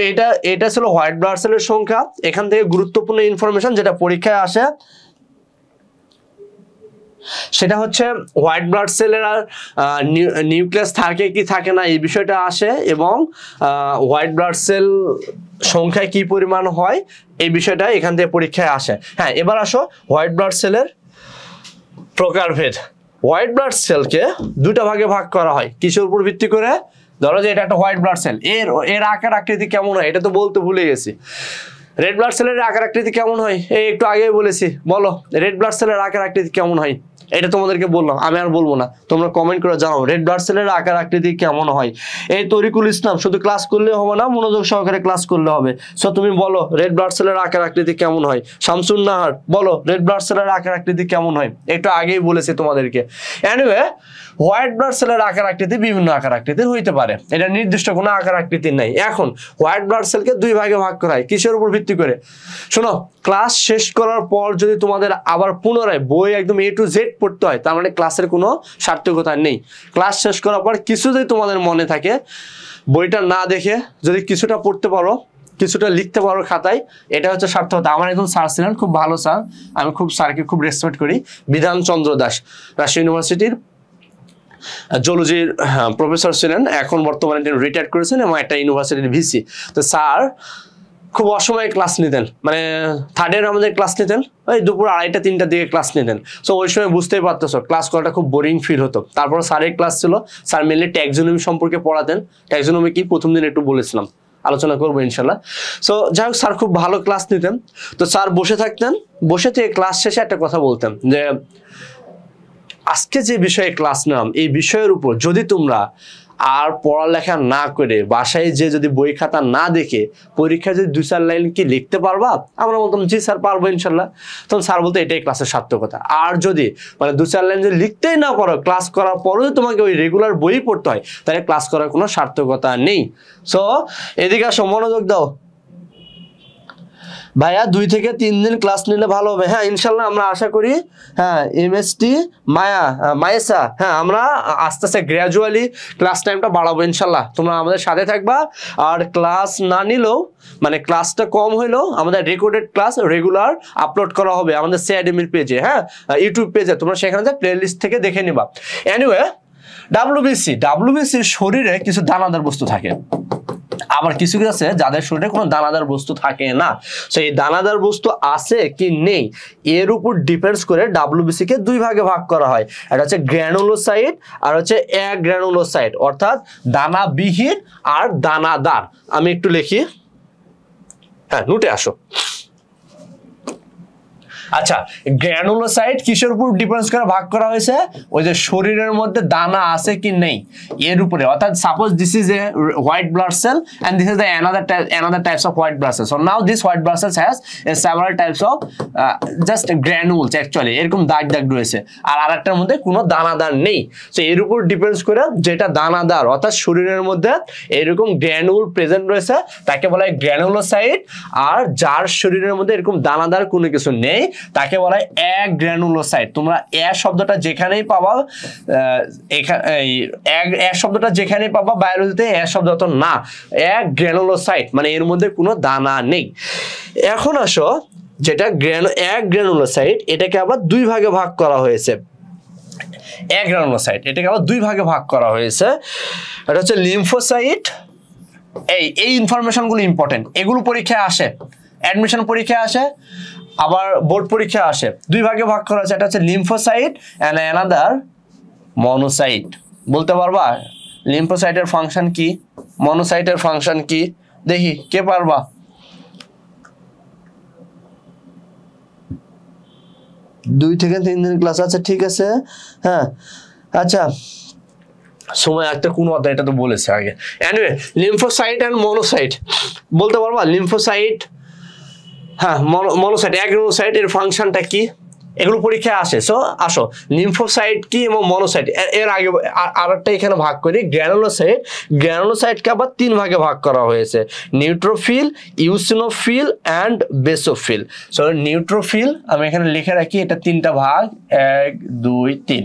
এটা ছিল হোয়াইট ব্লাড সেলের সংখ্যা। এখান থেকে গুরুত্বপূর্ণ ইনফরমেশন যেটা পরীক্ষায় আসে, সেটা হচ্ছে হোয়াইট ব্লাড সেলের আর নিউক্লিয়াস থাকে কি থাকে না, এই বিষয়টা আসে, এবং হোয়াইট ব্লাড সেল সংখ্যায় কি পরিমাণ হয়, এই বিষয়টা এখান থেকে পরীক্ষায় আসে। হ্যাঁ, এবার আসো হোয়াইট ব্লাড সেলের প্রকারভেদ। হোয়াইট ব্লাড সেলকে দুটা ভাগে ভাগ করা হয়। কিসের উপর ভিত্তি করে? ধরো যে এটা একটা হোয়াইট ব্লাড সেল, এর আকার আকৃতি কেমন হয় এটা তো বলতে ভুলে গেছি। রেড ব্লাড সেলের আকার আকৃতি কেমন হয়? এই একটু আগেই বলেছি, বলো রেড ব্লাড সেলের আকার আকৃতি কেমন হয়? এটা তোমাদেরকে বললাম, আমি আর বলবো না, তোমরা কমেন্ট করে জানাও রেড ব্লাড সেলের আকার আকৃতি কেমন হয়। এই তরিকুল ইসলাম, শুধু ক্লাস করলে হবে না, মনোযোগ সহকারে ক্লাস করলে হবে। সো তুমি বলো রেড ব্লাড সেলের আকার আকৃতি কেমন হয়। শামসুন নাহার, বলো রেড ব্লাড সেলের আকার আকৃতি কেমন হয়। একটু আগেই বলেছি তোমাদেরকে। এনিওয়ে, হোয়াইট ব্লাড সেলের আকার আকৃতি বিভিন্ন আকার আকৃতির হইতে পারে, এটা নির্দিষ্ট কোনো আকার আকৃতির নাই। এখন হোয়াইট ব্লাড সেলকে দুই ভাগে ভাগ করা হয়। কিসের উপর ভিত্তি করে? শোনো, ক্লাস শেষ করার পর যদি তোমাদের আবার পুনরায় বই একদম A to Z পড়তে হয়, তার মানে ক্লাসের কোনো সার্থকতা নেই। ক্লাস শেষ করার পর কিছু যদি তোমাদের মনে থাকে, বইটা না দেখে যদি কিছুটা পড়তে পারো, কিছুটা লিখতে পারো খাতায়, এটা হচ্ছে সার্থকতা। আমার একজন স্যার ছিলেন, খুব ভালো স্যার, আমি খুব স্যারকে খুব রেসপেক্ট করি, বিধানচন্দ্র দাস, রাজশাহী ইউনিভার্সিটির জুলজির প্রফেসর ছিলেন, এখন বর্তমানে তিনি রিটায়ার করেছেন এবং একটা ইউনিভার্সিটির ভিসি। তো স্যার খুব অসময়ে ক্লাস নিতেন, মানে থার্ড ইয়ার আমাদের ক্লাস নিতেন ওই দুপুর 2:30-3টার দিকে ক্লাস নিতেন। সো ওই সময় বুঝতেই পারতেছো ক্লাস করাটা খুব বোরিং ফিল হতো। তারপর স্যারের ক্লাস ছিল, স্যার মেনলি ট্যাক্সোনমি সম্পর্কে পড়াতেন। ট্যাক্সোনমি কি প্রথম দিন একটু বলেছিলাম, আলোচনা করবো ইনশাল্লাহ। সো যাই হোক, স্যার খুব ভালো ক্লাস নিতেন। তো স্যার বসে থাকতেন, বসে থেকে ক্লাস শেষে একটা কথা বলতেন যে আজকে যে বিষয়ে ক্লাস নিলাম এই বিষয়ের উপর যদি তোমরা আর পড়ালেখা না করে বাসায় যে যদি বই খাতা না দেখে পরীক্ষায় যদি 2-4 লাইন কি লিখতে পারবা? আমরা বলতাম জি স্যার পারবো ইনশাল্লাহ। তখন স্যার বলতো এটাই ক্লাসের সার্থকতা। আর যদি মানে 2-4 লাইন যদি লিখতেই না পারো, ক্লাস করার পরেও তোমাকে ওই রেগুলার বই পড়তে হয়, তাহলে ক্লাস করার কোনো সার্থকতা নেই। সো এদিকে আসো, মনোযোগ দাও ভাইয়া। 2 থেকে 3 দিন ক্লাস নিলে ভালো হবে। হ্যাঁ ইনশাল্লাহ আমরা আশা করি। হ্যাঁ এমএসটি মায়েসা, হ্যাঁ আমরা আস্তে আস্তে গ্র্যাজুয়ালি ক্লাস টাইমটা বাড়াবো ইনশাল্লাহ। তোমরা আমাদের সাথে থাকবা। আর ক্লাস না নিলেও মানে ক্লাসটা কম হইলেও আমাদের রেকর্ডেড ক্লাস রেগুলার আপলোড করা হবে আমাদের সিআইডিমির পেজে, হ্যাঁ ইউটিউব পেজে। তোমরা সেখানে যে প্লেলিস্ট থেকে দেখে নিবা। এনিওয়ে, ডাব্লিউবিসির শরীরে কিছু দানাদার বস্তু থাকে, আবার কিছু কিছু আছে যাদের শরীরে কোনো দানাদার বস্তু থাকে না। সো এই দানাদার বস্তু আছে কি নেই এর উপর ডিপেন্ডস করে ডাব্লিউবিসি কে 2 ভাগে ভাগ করা হয়। এটা হচ্ছে গ্র্যানুলোসাইট আর হচ্ছে অ্যাগ্র্যানুলোসাইট, অর্থাৎ দানাবিহীন আর দানাদার। আমি একটু লিখি, হ্যাঁ নোটে আসো। আচ্ছা, গ্র্যানুলোসাইট কিসের উপর ডিপেন্ডস করে ভাগ করা হয়েছে? ওই যে শরীরের মধ্যে দানা আছে কি নেই এর উপরে। অর্থাৎ suppose this is a white blood cell and this is the another types of white blood cells. So now this white blood cells has several types of just granules actually, এরকম দাগ দাগ রয়েছে, আর আরেকটার মধ্যে কোনো দানাদার নেই। সো এর উপর ডিপেন্ডস করে যেটা দানাদার অর্থাৎ শরীরের মধ্যে এরকম গ্র্যানুল প্রেজেন্ট রয়েছে তাকে বলা হয় গ্র্যানুলোসাইট। আর যার শরীরের মধ্যে এরকম দানাদার কোনো কিছু নেই তাকে বলা হয় অ্যাগ্র্যানুলোসাইট। তোমরা শব্দটা যেখানেই পাবা, শব্দটা যেখানেই পাবা বায়োলজিতে শব্দ তো না, অ্যাগ্র্যানুলোসাইট মানে এর মধ্যে কোনো দানা নেই। এখন আসো, যেটা অ্যাগ্র্যানুলোসাইট এটাকে আবার 2 ভাগে ভাগ করা হয়েছে। অ্যাগ্র্যানুলোসাইট এটাকে আবার 2 ভাগে ভাগ করা হয়েছে। এটা হচ্ছে লিম্ফোসাইট। এই ইনফরমেশনগুলো ইম্পর্টেন্ট, এগুলো পরীক্ষায় আসে, অ্যাডমিশন পরীক্ষায় আসে, আবার বোর্ড পরীক্ষা আসে। 2 ভাগে ভাগ করা আছে, এটা হচ্ছে লিম্ফোসাইট এন্ড অ্যানাদার মনোসাইট। বলতে পারবা লিম্ফোসাইটের ফাংশন কি, মনোসাইটের ফাংশন কি? দেখি কে পারবা? দুই থেকে 3 দিন ক্লাস আছে, ঠিক আছে। হ্যাঁ আচ্ছা, সময় একটা কোন অধ্যায় এটা তো বলেছে আগে। এনিওয়ে, লিম্ফোসাইট এন্ড মনোসাইট বলতে পারবা? লিম্ফোসাইট, হ্যাঁ মনোসাইট, অ্যাগ্র্যানুলোসাইট এর ফাংশনটা কি? এগুলো পরীক্ষায় আসে। সো আসো, লিম্ফোসাইট কি এবং মনোসাইট। এর আগে আরেকটা এখানে ভাগ করি, গ্র্যানুলোসাইট। গ্র্যানুলোসাইটকে আবার 3 ভাগে ভাগ করা হয়েছে, neutrophil, eosinophil and basophil. So neutrophil আমি এখানে লিখে রাখি, এটা 3টা ভাগ, 1 2 3।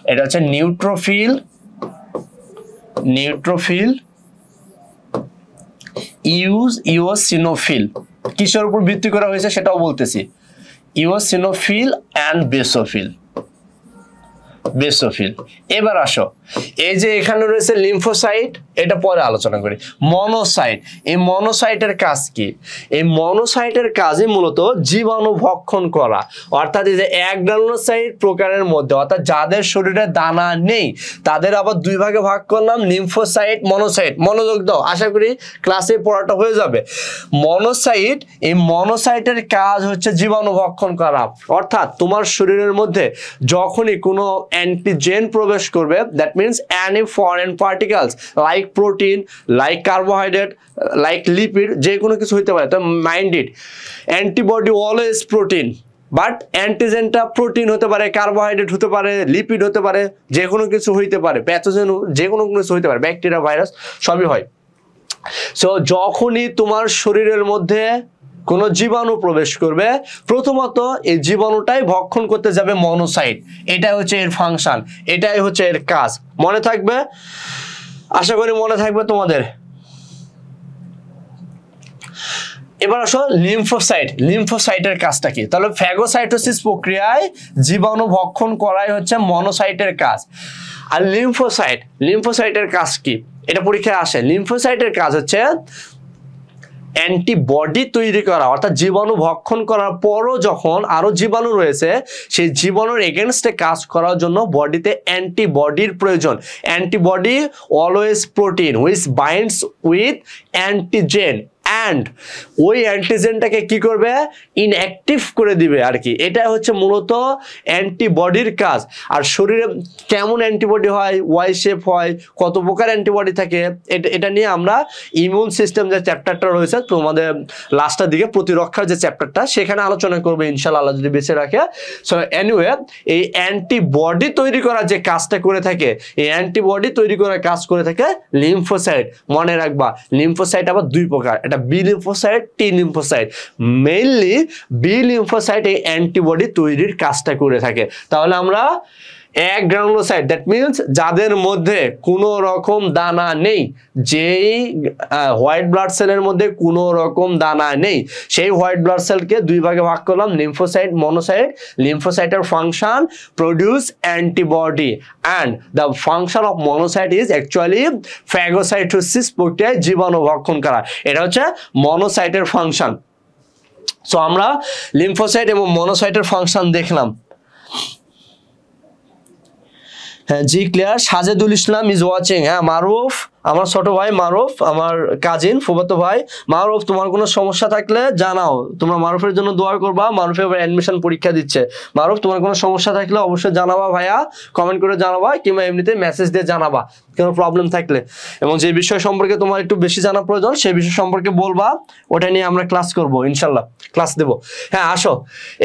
এটা হচ্ছে নিউট্রোফিল, ইওসিনোফিল। কিসের উপর ভিত্তি করা হয়েছে সেটাও বলতেছি, ইওসিনোফিল অ্যান্ড বেসোফিল। এবার আসো, এই যে এখানে রয়েছে লিম্ফোসাইট, এটা পরে আলোচনা করি। মনোসাইট, এই মনোসাইটের কাজ কি? এই মনোসাইটের কাজই মূলত জীবাণু ভক্ষণ করা। অর্থাৎ এই যে অ্যাগ্র্যানুলোসাইট প্রকারের মধ্যে, অর্থাৎ যাদের শরীরে দানা নেই তাদের আবার 2 ভাগে ভাগ করলাম, লিম্ফোসাইট, মনোসাইট। মনোযোগ দাও, আশা করি ক্লাসে পড়াটা হয়ে যাবে। মনোসাইট, এই মনোসাইটের কাজ হচ্ছে জীবাণু ভক্ষণ করা। অর্থাৎ তোমার শরীরের মধ্যে যখনই কোনো অ্যান্টিজেন প্রবেশ করবে, that means any foreign particles like protein, like carbohydrate, like lipid, যে কোনো কিছু হইতে পারে। তো mind it, antibody always protein, but অ্যান্টিজেনটা প্রোটিন হতে পারে, কার্বোহাইড্রেট হতে পারে, লিপিড হতে পারে, যে কোনো কিছু হইতে পারে, প্যাথোজেন যে কোনো কিছু হইতে পারে, ব্যাকটেরিয়া, ভাইরাস সবই হয়। সো যখনই তোমার শরীরের মধ্যে কোনো জীবাণু প্রবেশ করবে, প্রথমত এই জীবাণুটাই ভক্ষণ করতে যাবে মনোসাইট। এটাই হচ্ছে এর ফাংশন, এটাই হচ্ছে এর কাজ। মনে থাকবে, আশা করি মনে থাকবে তোমাদের। এবার আসো লিম্ফোসাইট। লিম্ফোসাইটের কাজটা কি? তাহলে ফ্যাগোসাইটোসিস প্রক্রিয়ায় জীবাণু ভক্ষণ করাই হচ্ছে মনোসাইটের কাজ। আর লিম্ফোসাইটের কাজ কি? এটা পরীক্ষায় আসে। লিম্ফোসাইটের কাজ হচ্ছে অ্যান্টিবডি তৈরি করা, অর্থাৎ জীবাণু ভক্ষণ করার পরও যখন আরো জীবাণু রয়েছে সেই জীবাণুর এগেনস্টে কাজ করার জন্য বডিতে অ্যান্টিবডির প্রয়োজন। Antibody always protein which binds with antigen and ওই অ্যান্টিজেনটাকে কি করবে? ইনঅ্যাক্টিভ করে দিবে আর কি। এটা হচ্ছে মূলত অ্যান্টিবডির কাজ। আর শরীরে কেমন অ্যান্টিবডি হয়, ওয়াই শেপ হয়, কত প্রকার অ্যান্টিবডি থাকে, এটা নিয়ে আমরা ইমিউন সিস্টেম যে চ্যাপ্টারটা রয়েছে তোমাদের লাস্টের দিকে, প্রতিরক্ষার যে চ্যাপ্টারটা, সেখানে আলোচনা করবে ইনশাআল্লাহ, আল্লাহ যদি বেঁচে রাখে। সো এনিওয়ে, এই অ্যান্টিবডি তৈরি করার যে কাজটা করে থাকে, এই অ্যান্টিবডি তৈরি করার কাজ করে থাকে লিম্ফোসাইট। মনে রাখবা, লিম্ফোসাইট আবার দুই প্রকার, এটা B lymphocyte, T lymphocyte. Mainly B lymphocyte এই অ্যান্টিবডি তৈরির কাজটা করে থাকে। তাহলে আমরা এক গ্রানুলোসাইট, দ্যাট মিনস যাদের মধ্যে কোনো রকম দানা নেই, যেই হোয়াইট ব্লাড সেলের মধ্যে কোনো রকম দানা নেই, সেই হোয়াইট ব্লাড সেলকে দুই ভাগে ভাগ করলাম, লিম্ফোসাইট, মনোসাইট। লিম্ফোসাইটের function produce antibody and the function of monocyte is actually phagocytosis প্রক্রিয়ায় জীবাণু ভক্ষণ করা। এটা হচ্ছে মনোসাইটের ফাংশন। সো আমরা লিম্ফোসাইট এবং মনোসাইটের ফাংশন দেখলাম। হ্যাঁ জি clear. Sajedul Islam is watching. হ্যাঁ মারুফ, আমার ছোট ভাই মারুফ, আমার কাজিন ফুফাতো ভাই মারুফ, তোমার কোনো সমস্যা থাকলে জানাও। তোমরা মারুফের জন্য দোয়া করবা, মারুফে এবার অ্যাডমিশন পরীক্ষা দিচ্ছে। মারুফ, তোমার কোনো সমস্যা থাকলে অবশ্যই জানাবা ভাইয়া, কমেন্ট করে জানাবা, কিংবা এমনিতে মেসেজ দিয়ে জানাবা কোনো প্রবলেম থাকলে। এবং যে বিষয় সম্পর্কে তোমার একটু বেশি জানা প্রয়োজন সেই বিষয় সম্পর্কে বলবা, ওটা নিয়ে আমরা ক্লাস করব ইনশাল্লাহ, ক্লাস দেব। হ্যাঁ আসো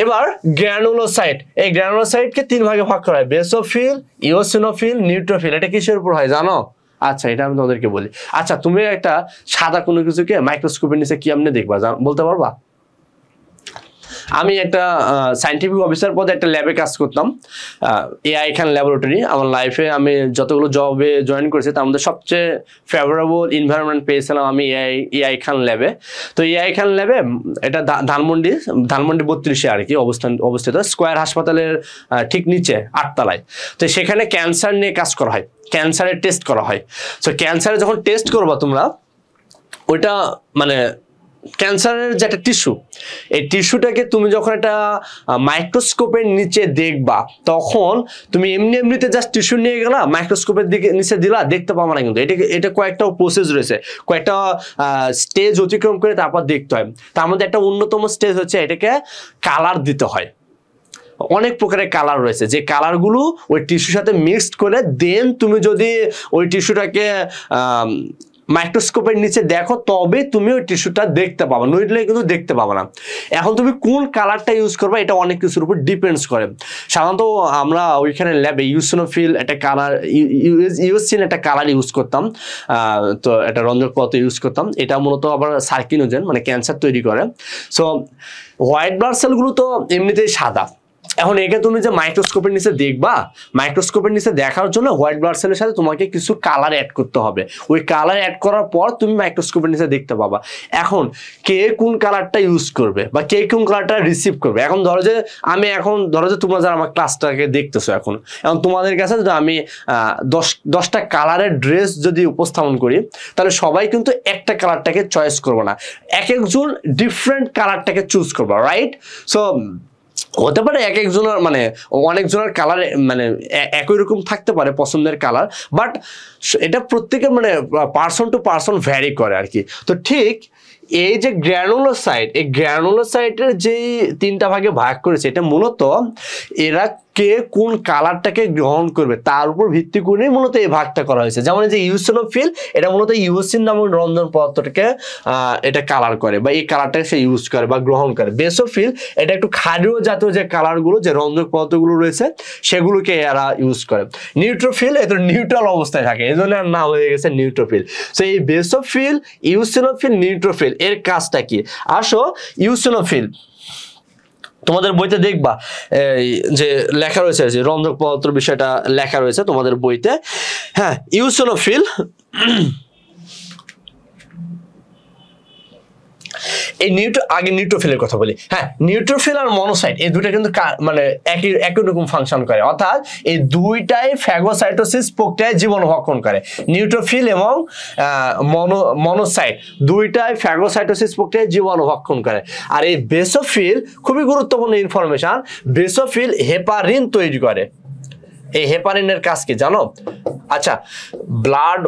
এবার গ্র্যানুলোসাইট। এই গ্র্যানুলোসাইটকে তিন ভাগে ভাগ করা হয়, বেসোফিল, ইওসিনোফিল, নিউট্রোফিল। এটা কিসের উপর হয় জানো? আচ্ছা এটা আমি তোমাদেরকে বলি। আচ্ছা তুমি একটা সাদা কোনো কিছুকে মাইক্রোস্কোপের নিচে কি আপনি দেখবা, বলতে পারবা? আমি একটা সায়েন্টিফিক অফিসার পদে একটা ল্যাবে কাজ করতাম, এআই খান ল্যাবরেটরি। আমার লাইফে আমি যতগুলো জবে জয়েন করেছি তার মধ্যে সবচেয়ে ফেভারেবল এনভায়রনমেন্ট পেয়েছিলাম আমি এআই খান ল্যাবে। তো এআই খান ল্যাবে, এটা ধানমন্ডি 32-এ আর কি অবস্থিত, স্কয়ার হাসপাতালের ঠিক নিচে 8 তলায়। তো সেখানে ক্যান্সার নিয়ে কাজ করা হয়, ক্যান্সারের টেস্ট করা হয়। সো ক্যান্সারে যখন টেস্ট করবা তোমরা, ওইটা মানে ক্যান্সারের যে একটা টিস্যু, এই টিস্যুটাকে তুমি যখন একটা মাইক্রোস্কোপের নিচে দেখবা, তখন তুমি এমনিতে জাস্ট টিস্যু নিয়ে গেলা, মাইক্রোস্কোপের দিকে নিচে দিলা, দেখতে পাবো না। কিন্তু এটা কয়েকটা প্রসেস রয়েছে, কয়েকটা স্টেজ অতিক্রম করে তারপর দেখতে হয়। তার মধ্যে একটা অন্যতম স্টেজ হচ্ছে এটাকে কালার দিতে হয়। অনেক প্রকারের কালার রয়েছে, যে কালারগুলো ওই টিস্যুর সাথে মিক্সড করে দেন তুমি যদি ওই টিস্যুটাকে মাইক্রোস্কোপের নিচে দেখো, তবে তুমি ওই টিস্যুটা দেখতে পাবা, নইলে কিন্তু দেখতে পাবা না। এখন তুমি কোন কালারটা ইউজ করবে এটা অনেক কিছুর উপর ডিপেন্ডস করে। সাধারণত আমরা ওইখানে ল্যাবে ইউসিনোফিল একটা কালার, ইউসিন একটা কালার ইউজ করতাম, তো একটা রঞ্জক পদার্থ ইউজ করতাম। এটা মূলত আবার সার্কিনোজেন, মানে ক্যান্সার তৈরি করে। সো হোয়াইট ব্লাড সেলগুলো তো এমনিতেই সাদা। এখন একে তুমি যে মাইক্রোস্কোপের নিচে দেখবা, মাইক্রোস্কোপের নিচে দেখার জন্য হোয়াইট ব্লাড সেলের সাথে তোমাকে কিছু কালার অ্যাড করতে হবে। ওই কালার অ্যাড করার পর তুমি মাইক্রোস্কোপের নিচে দেখতে পাবা। এখন কে কোন কালারটা ইউজ করবে বা কে কোন কালারটা রিসিভ করবে, এখন ধরো যে তোমরা যারা আমার ক্লাসটাকে দেখতেছো, এখন তোমাদের কাছে যদি আমি 10টা কালারের ড্রেস যদি উপস্থাপন করি, তাহলে সবাই কিন্তু একটা কালারটাকে চয়েস করবো না, এক একজন ডিফারেন্ট কালারটাকে চুজ করবো, রাইট? সো হতে পারে এক একজনের মানে অনেকজনের কালার মানে একই রকম থাকতে পারে পছন্দের কালার, বাট এটা প্রত্যেকের মানে পার্সন টু পার্সন ভ্যারি করে আর কি। তো ঠিক এই যে গ্র্যানুলোসাইট, এই গ্র্যানুলোসাইটের যে 3টা ভাগে ভাগ করেছে, এটা মূলত এরা কে কোন কালারটাকে গ্রহণ করবে তার উপর ভিত্তি করেই মূলত এই ভাগটা করা হয়েছে। যেমন এই যে ইউসিনোফিল, এটা মূলত ইউসিন নামক রঞ্জন পদার্থটাকে এটা কালার করে বা এই কালারটাকে সে ইউজ করে বা গ্রহণ করে। বেসোফিল এটা একটু ক্ষারীয় জাতীয় যে কালারগুলো, যে রঞ্জক পদার্থগুলো রয়েছে সেগুলোকে এরা ইউজ করে। নিউট্রোফিল এটা নিউট্রাল অবস্থায় থাকে, এই জন্য নাম হয়ে গেছে নিউট্রোফিল। সো এই বেসোফিল, ইউসিনোফিল, নিউট্রোফিল এর কাজটা কি? আসো ইউসিনোফিল তোমাদের বইতে দেখবা যে লেখা রয়েছে, যে রন্ধক পদার্থের বিষয়টা লেখা রয়েছে তোমাদের বইতে। হ্যাঁ, ইউসিনোফিল এই আগে নিউট্রোফিলের কথা বলি। হ্যাঁ, নিউট্রোফিল আর মনোসাইট এই দুইটা কিন্তু মানে একই রকম ফাংশন করে, অর্থাৎ এই দুইটাই ফ্যাগোসাইটোসিস প্রক্রিয়ায় জীবাণু ভক্ষণ করে। নিউট্রোফিল এবং মনোসাইট দুইটাই ফ্যাগোসাইটোসিস প্রক্রিয়ায় জীবাণু ভক্ষণ করে। আর এই বেসোফিল খুবই গুরুত্বপূর্ণ ইনফরমেশন, বেসোফিল হেপারিন তৈরি করে। এই হেপারিনের কাজ কি জানো? আচ্ছা, ব্লাড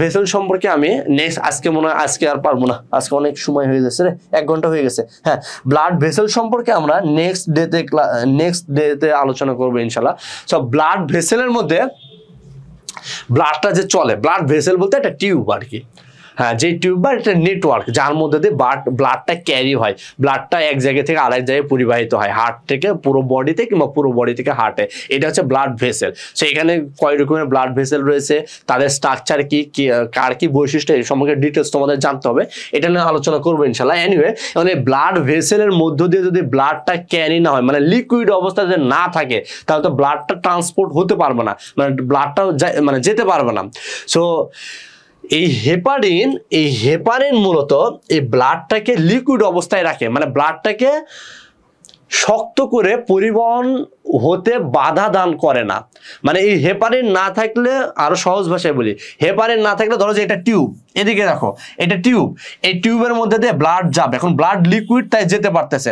ভেসেল সম্পর্কে আমি নেক্সট, আজকে মনে হয় আজকে আর পারবো না, আজকে অনেক সময় হয়ে গেছে রে, 1 ঘন্টা হয়ে গেছে। হ্যাঁ, ব্লাড ভেসেল সম্পর্কে আমরা নেক্সট ডেতে আলোচনা করবো ইনশাল্লাহ। সো ব্লাড ভেসেলের মধ্যে ব্লাডটা যে চলে, ব্লাড ভেসেল বলতে একটা টিউব আর কি। হ্যাঁ, যে টিউব বা একটা নেটওয়ার্ক যার মধ্যে দিয়ে ব্লাডটা ক্যারি হয়, ব্লাডটা এক জায়গা থেকে আরেক জায়গায় পরিবাহিত হয়, হার্ট থেকে পুরো বডিতে কিংবা পুরো বডি থেকে হার্টে, এটা হচ্ছে ব্লাড ভেসেল। সো এখানে কয় রকমের ব্লাড ভেসেল রয়েছে, তাদের স্ট্রাকচার কি, কার কি বৈশিষ্ট্য, এই সম্পর্কে ডিটেলস তোমাদের জানতে হবে, এটা নিয়ে আলোচনা করবো ইনশাল্লাহ। এনিওয়ে, মানে ব্লাড ভেসেলের মধ্য দিয়ে যদি ব্লাডটা ক্যারি না হয়, মানে লিকুইড অবস্থা যদি না থাকে, তাহলে তো ব্লাডটা ট্রান্সপোর্ট হতে পারবে না, মানে ব্লাডটাও মানে যেতে পারবে না। সো এই হেপারিন মূলত এই ব্লাডটাকে লিকুইড অবস্থায় রাখে, মানে ব্লাডটাকে শক্ত করে পরিবহন হতে বাধা দান করে না। মানে এই হেপারিন না থাকলে, আরো সহজ ভাষায় বলি, হেপারিন না থাকলে ধরো যে এটা টিউব, এদিকে দেখো এটা টিউব, এই টিউবের মধ্যে দিয়ে ব্লাড যাবে, এখন ব্লাড লিকুইড তাই যেতে পারতেছে।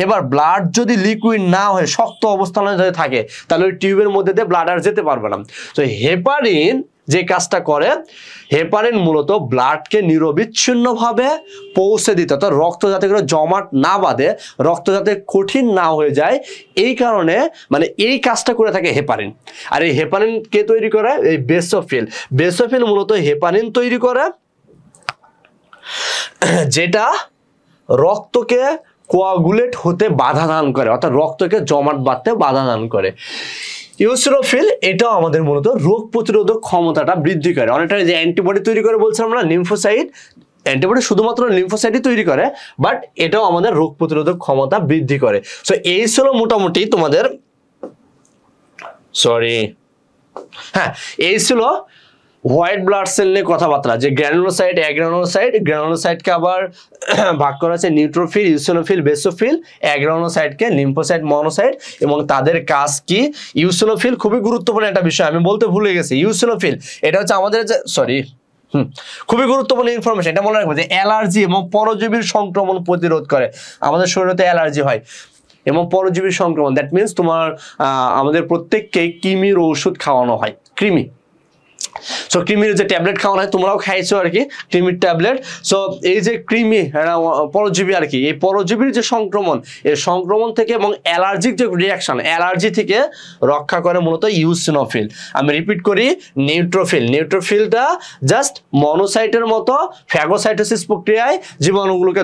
এবার ব্লাড যদি লিকুইড না হয়ে শক্ত অবস্থানে যদি থাকে, তাহলে ওই টিউবের মধ্যে দিয়ে ব্লাড আর যেতে পারবে না। তো হেপারিন যে কাজটা করে, হেপারিন মূলত ব্লাডকে নিরবিচ্ছিন্নভাবে পৌঁছে দিতে, অর্থাৎ রক্ত যাতে করে জমাট না বাঁধে, রক্ত যাতে কঠিন না হয়ে যায়, এই কারণে মানে এই কাজটা করে থাকে হেপারিন। আর এই হেপারিন কে তৈরি করে? এই বেসোফিল মূলত হেপারিন তৈরি করে, যেটা রক্তকে কোয়াগুলেট হতে বাধা দান করে, অর্থাৎ রক্তকে জমাট বাঁধতে বাধা দান করে। ইউসিনোফিল এটাও আমাদের মূলত রোগ প্রতিরোধক ক্ষমতাটা বৃদ্ধি করে, অনেকটা যে অ্যান্টিবডি তৈরি করে বলছিলাম না, লিম্ফোসাইট, অ্যান্টিবডি শুধুমাত্র লিম্ফোসাইটই তৈরি করে, বাট এটাও আমাদের রোগ প্রতিরোধক ক্ষমতা বৃদ্ধি করে। সো এই ছিল মোটামুটি তোমাদের, এই ছিল হোয়াইট ব্লাড সেল নিয়ে কথাবার্তা, যে গ্র্যানুলোসাইট, গ্র্যানুলোসাইটকে আবার ভাগ করা আছে নিউট্রোফিল, ইউসিনোফিল, বেসোফিল, অ্যাগ্রানোসাইটকে লিম্ফোসাইট, মনোসাইট, এবং তাদের কাজ কি। ইউসিনোফিল খুবই গুরুত্বপূর্ণ একটা বিষয়, আমি বলতে ভুলে গেছি। ইউসিনোফিল এটা হচ্ছে আমাদের যে খুবই গুরুত্বপূর্ণ ইনফরমেশন, এটা মনে রাখবো যে অ্যালার্জি এবং পরজীবীর সংক্রমণ প্রতিরোধ করে। আমাদের শরীরে অ্যালার্জি হয় এবং পরজীবীর সংক্রমণ, দ্যাট মিনস তোমার আমাদের প্রত্যেককে কৃমির ওষুধ খাওয়ানো হয়, কৃমি। সো কৃমির যে ট্যাবলেট খাওয়ানো হয়, তোমরাও খাইছো আর কি, কৃমির ট্যাবলেট। সো এই যে কৃমি পরজীবী আর কি, এই পরজীবীর যে সংক্রমণ, এই সংক্রমণ থেকে এবং অ্যালার্জিক যে রিয়াকশন, অ্যালার্জি থেকে রক্ষা করে মূলত ইউসিনোফিল। আমি রিপিট করি, নিউট্রোফিলটা জাস্ট মনোসাইটের মতো ফ্যাগোসাইটোসিস প্রক্রিয়ায় জীবাণুগুলোকে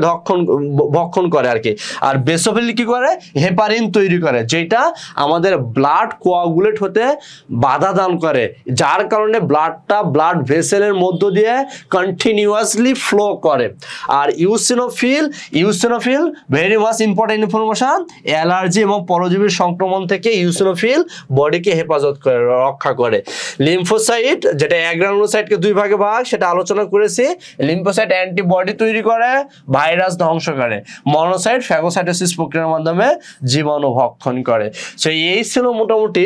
ভক্ষণ করে আর কি। আর বেসোফিল কি করে? হেপারিন তৈরি করে, যেটা আমাদের ব্লাড কোয়াগুলেট হতে বাধা দান করে, যার কারণে ব্লাড ভেসেলের মধ্য দিয়ে কন্টিনিউয়াসলি ফ্লো করে। আর eosinophil very much important information, allergy এবং পরজীবীর সংক্রমণ থেকে ইউসিনোফিল বডিকে হেফাজত করে, রক্ষা করে। লিম্ফোসাইট, যেটা অ্যাগ্রানুলোসাইটকে 2 ভাগে ভাগ, সেটা আলোচনা করেছি। লিম্ফোসাইট অ্যান্টিবডি তৈরি করে, ভাইরাস ধ্বংস করে। মনোসাইট ফ্যাগোসাইটোসিস প্রক্রিয়ার মাধ্যমে জীবাণু ভক্ষণ করে। সো এই ছিল মোটামুটি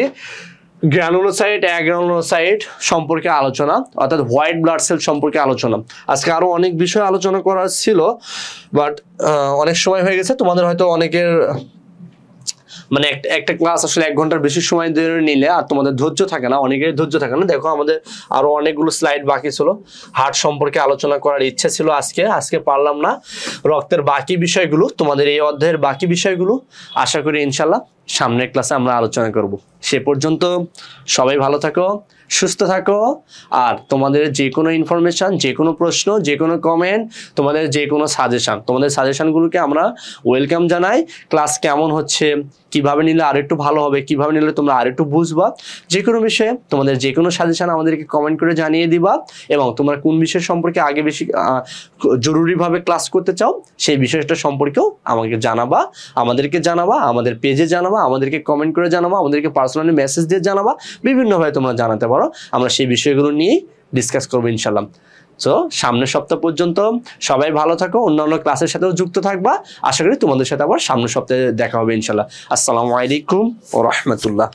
গ্র্যানুলোসাইট, অ্যাগ্রানুলোসাইট সম্পর্কে আলোচনা, অর্থাৎ হোয়াইট ব্লাড সেল সম্পর্কে আলোচনা। আজকে আরো অনেক বিষয় আলোচনা করার ছিল, বাট অনেক সময় হয়ে গেছে। তোমাদের হয়তো অনেকের মানে একটা ক্লাস আসলে 1 ঘন্টার বেশি সময় ধরে নিলে আর তোমাদের ধৈর্য থাকে না, অনেকের ধৈর্য থাকে না। দেখো আমাদের আরো অনেকগুলো স্লাইড বাকি ছিল, হার্ট সম্পর্কে আলোচনা করার ইচ্ছে ছিল আজকে পারলাম না। রক্তের বাকি বিষয়গুলো, তোমাদের এই অধ্যায়ের বাকি বিষয়গুলো আশা করি ইনশাল্লাহ সামনের ক্লাসে আমরা আলোচনা করব। সে পর্যন্ত সবাই ভালো থাকো, সুস্থ থাকো। আর তোমাদের যে কোনো ইনফরমেশান, যে কোনো প্রশ্ন, যে কোনো কমেন্ট, তোমাদের যে কোনো সাজেশান, তোমাদের সাজেশানগুলোকে আমরা ওয়েলকাম জানাই। ক্লাস কেমন হচ্ছে, কিভাবে নিলে আরেকটু ভালো হবে, কিভাবে নিলে তোমরা আরেকটু বুঝবা, যে কোনো বিষয়ে তোমাদের যে কোনো সাজেশান আমাদেরকে কমেন্ট করে জানিয়ে দিবা। এবং তোমরা কোন বিষয় সম্পর্কে আগে বেশি জরুরিভাবে ক্লাস করতে চাও সেই বিষয়টা সম্পর্কেও আমাকে জানাবা, আমাদেরকে জানাবা, আমাদের পেজে জানাবা, আমাদেরকে কমেন্ট করে জানাবা, আমাদেরকে পার্সোনালি মেসেজ দিয়ে জানাবা, বিভিন্নভাবে তোমরা জানাতে পারো। আমরা সেই বিষয়গুলো নিয়েই ডিসকাস করবো ইনশাল্লাহ। সো সামনের সপ্তাহ পর্যন্ত সবাই ভালো থাকো, অন্যান্য ক্লাসের সাথেও যুক্ত থাকবা। আশা করি তোমাদের সাথে আবার সামনের সপ্তাহে দেখা হবে ইনশাল্লাহ। আসসালামু আলাইকুম ওয়া রাহমাতুল্লাহ।